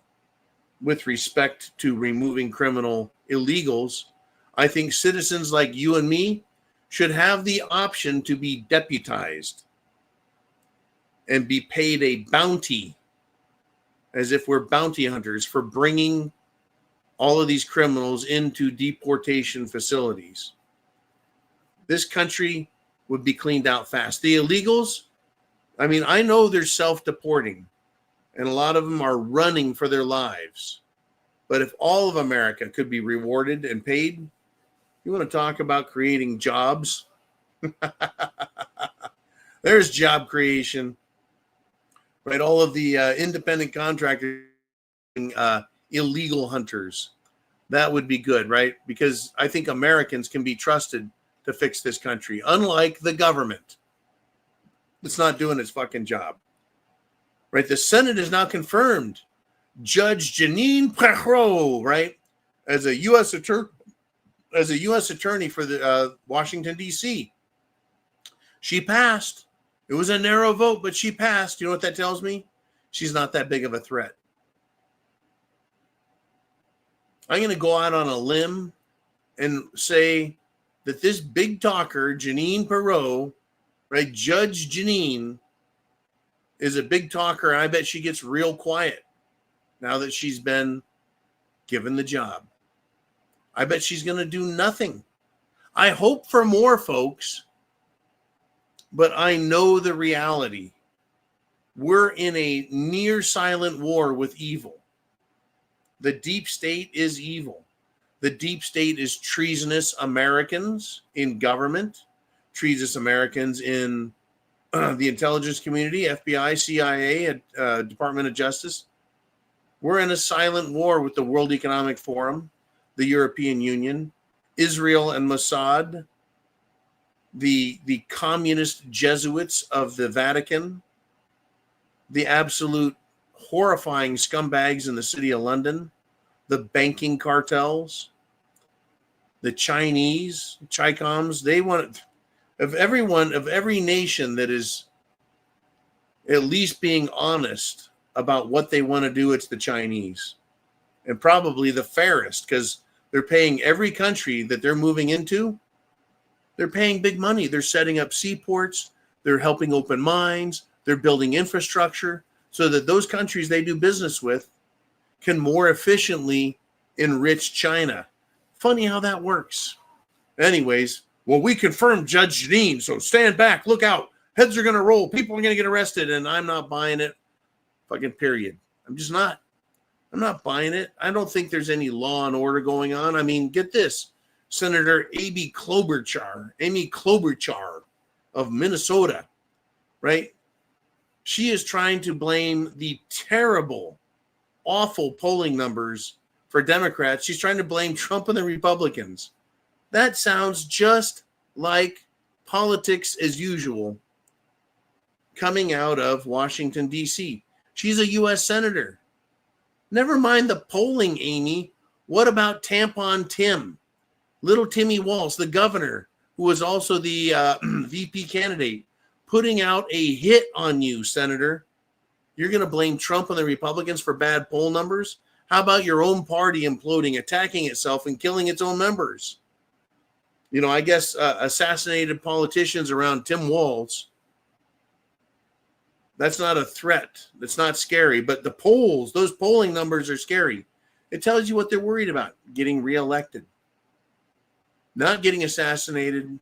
with respect to removing criminal illegals, I think citizens like you and me should have the option to be deputized and be paid a bounty, as if we're bounty hunters, for bringing all of these criminals into deportation facilities. This country would be cleaned out fast. The illegals, I mean, I know they're self-deporting, and a lot of them are running for their lives. But if all of America could be rewarded and paid, you want to talk about creating jobs? There's job creation, right? All of the independent contractors, illegal hunters, that would be good, right? Because I think Americans can be trusted to fix this country, unlike the government. It's not doing its fucking job, right? The Senate has now confirmed Judge Jeanine Pirro, right, as a U.S. attorney for the Washington, D.C. She passed. It was a narrow vote, but she passed. You know what that tells me? She's not that big of a threat. I'm going to go out on a limb and say that this big talker, Jeanine Pirro, right, Judge Jeanine, is a big talker. I bet she gets real quiet now that she's been given the job. I bet she's going to do nothing. I hope for more, folks, but I know the reality. We're in a near silent war with evil. The deep state is evil. The deep state is treasonous Americans in government, treasonous Americans in the intelligence community, FBI, CIA, Department of Justice. We're in a silent war with the World Economic Forum, the European Union, Israel and Mossad, the communist Jesuits of the Vatican, the absolute horrifying scumbags in the city of London, the banking cartels, the Chinese, Chicoms. They want, of every nation that is at least being honest about what they want to do, it's the Chinese. And probably the fairest, because they're paying every country that they're moving into, they're paying big money. They're setting up seaports. They're helping open mines. They're building infrastructure so that those countries they do business with can more efficiently enrich China. Funny how that works. Anyways, well, we confirmed Judge Jeanine, so stand back, look out. Heads are going to roll. People are going to get arrested, and I'm not buying it. Fucking period. I'm just not. I'm not buying it. I don't think there's any law and order going on. I mean, get this. Senator Amy Klobuchar of Minnesota, right? She is trying to blame the terrible, awful polling numbers for Democrats. She's trying to blame Trump and the Republicans. That sounds just like politics as usual coming out of Washington, D.C. She's a U.S. senator. Never mind the polling, Amy. What about Tampon Tim? Little Timmy Walz, the governor, who was also the VP candidate, putting out a hit on you, Senator. You're going to blame Trump and the Republicans for bad poll numbers? How about your own party imploding, attacking itself, and killing its own members? You know, I guess assassinated politicians around Tim Walz, that's not a threat. That's not scary. But the polls, those polling numbers are scary. It tells you what they're worried about, getting reelected. Not getting assassinated,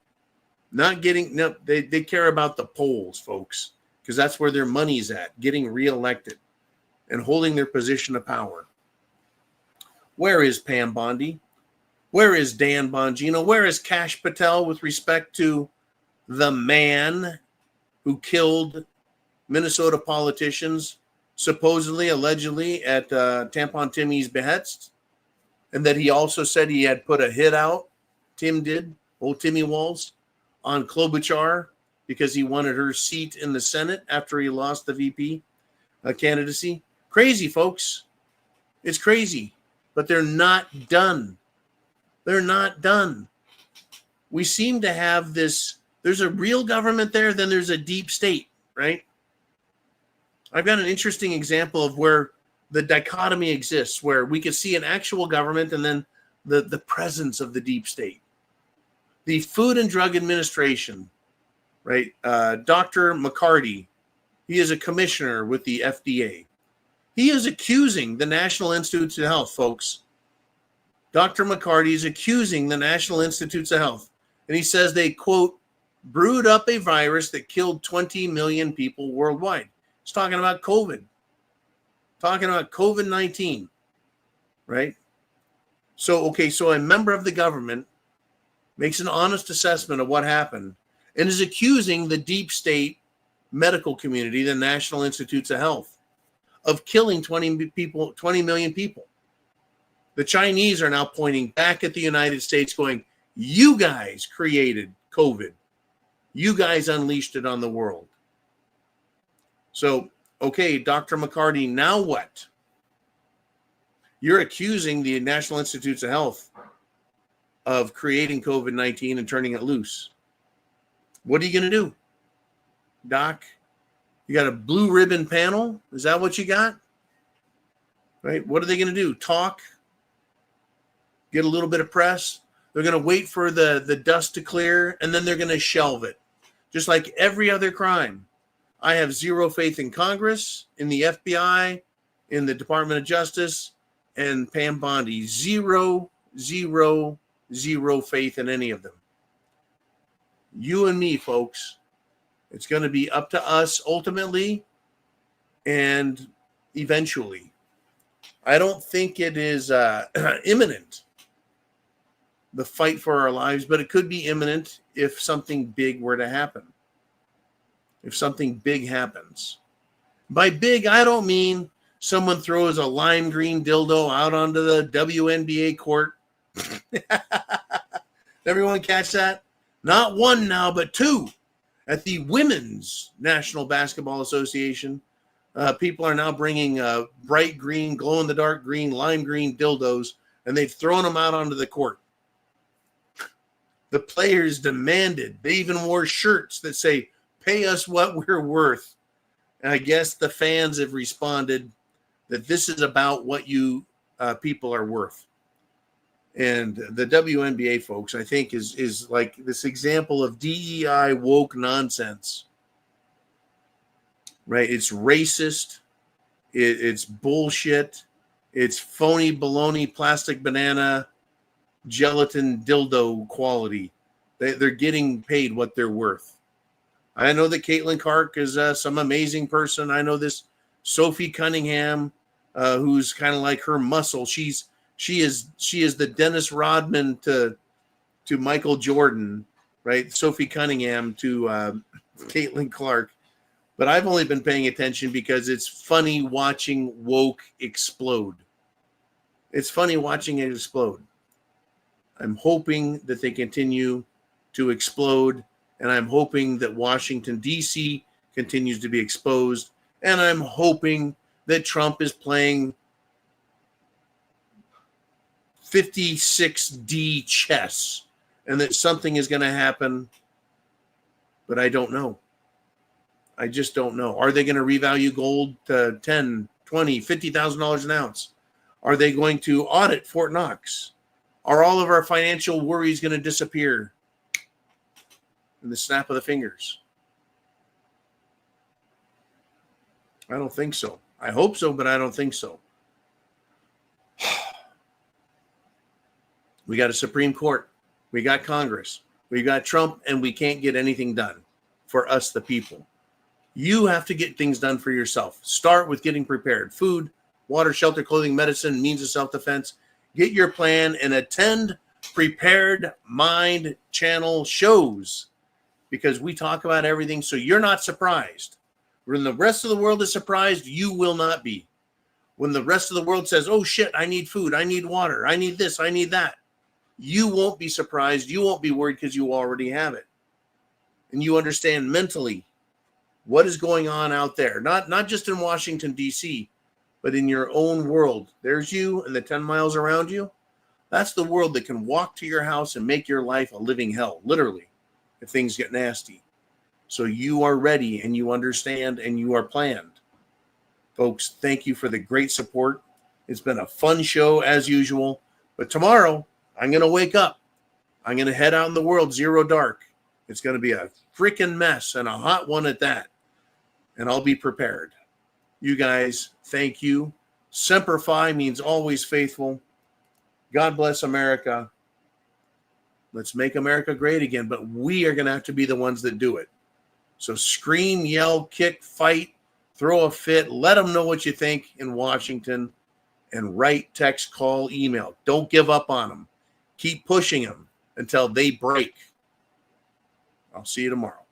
they care about the polls, folks, because that's where their money's at, getting reelected and holding their position of power. Where is Pam Bondi? Where is Dan Bongino? Where is Cash Patel with respect to the man who killed Minnesota politicians, supposedly, allegedly, at Tampon Timmy's behest, and that he also said he had put a hit out, Tim did, old Timmy Walls, on Klobuchar because he wanted her seat in the Senate after he lost the VP candidacy. Crazy, folks. It's crazy. But they're not done. They're not done. We seem to have this, there's a real government there, then there's a deep state, right? I've got an interesting example of where the dichotomy exists, where we could see an actual government and then the presence of the deep state. The Food and Drug Administration, right? Dr. McCarty, he is a commissioner with the FDA. He is accusing the National Institutes of Health, folks. Dr. McCarty is accusing the National Institutes of Health. And he says they, quote, brewed up a virus that killed 20 million people worldwide. He's talking about COVID. Talking about COVID-19, right? So a member of the government makes an honest assessment of what happened and is accusing the deep state medical community, the National Institutes of Health, of killing 20 million people. The Chinese are now pointing back at the United States going, you guys created COVID. You guys unleashed it on the world. So, okay, Dr. McCarty, now what? You're accusing the National Institutes of Health of creating COVID-19 and turning it loose. What are you going to do, Doc? You got a blue ribbon panel? Is that what you got? Right? What are they going to do? Talk? Get a little bit of press? They're going to wait for the dust to clear, and then they're going to shelve it. Just like every other crime. I have zero faith in Congress, in the FBI, in the Department of Justice, and Pam Bondi. Zero faith in any of them. You and me, folks. It's going to be up to us ultimately and eventually. I don't think it is imminent, the fight for our lives, but it could be imminent if something big were to happen. If something big happens. By big, I don't mean someone throws a lime green dildo out onto the WNBA court. Everyone catch that? Not one now, but two. At the Women's National Basketball Association, people are now bringing bright green, glow-in-the-dark green, lime green dildos, and they've thrown them out onto the court. The players demanded. They even wore shirts that say, pay us what we're worth. And I guess the fans have responded that this is about what you people are worth. And the WNBA, folks, I think is like this example of DEI woke nonsense. Right? It's racist. It's bullshit. It's phony baloney, plastic banana, gelatin dildo quality. They're getting paid what they're worth. I know that Caitlin Clark is some amazing person. I know this Sophie Cunningham, who's kind of like her muscle. She is the Dennis Rodman to Michael Jordan, right? Sophie Cunningham to Caitlin Clark. But I've only been paying attention because it's funny watching woke explode. It's funny watching it explode. I'm hoping that they continue to explode, and I'm hoping that Washington, D.C. continues to be exposed, and I'm hoping that Trump is playing 56D chess and that something is going to happen, but I don't know. I just don't know. Are they going to revalue gold to $10, $20, $50,000 an ounce? Are they going to audit Fort Knox? Are all of our financial worries going to disappear in the snap of the fingers? I don't think so. I hope so, but I don't think so. We got a Supreme Court. We got Congress. We got Trump, and we can't get anything done for us, the people. You have to get things done for yourself. Start with getting prepared. Food, water, shelter, clothing, medicine, means of self-defense. Get your plan and attend Prepared Mind channel shows. because we talk about everything, so you're not surprised. When the rest of the world is surprised, you will not be. When the rest of the world says, oh shit, I need food, I need water, I need this, I need that, you won't be surprised, you won't be worried, because you already have it. And you understand mentally what is going on out there, not just in Washington, D.C., but in your own world. There's you and the 10 miles around you. That's the world that can walk to your house and make your life a living hell, literally, if things get nasty. So you are ready, and you understand, and you are planned. Folks, thank you for the great support. It's been a fun show as usual. But tomorrow, I'm going to wake up. I'm going to head out in the world, zero dark. It's going to be a freaking mess, and a hot one at that. And I'll be prepared. You guys, thank you. Semper Fi means always faithful. God bless America. Let's make America great again. But we are going to have to be the ones that do it. So scream, yell, kick, fight, throw a fit. Let them know what you think in Washington. And write, text, call, email. Don't give up on them. Keep pushing them until they break. I'll see you tomorrow.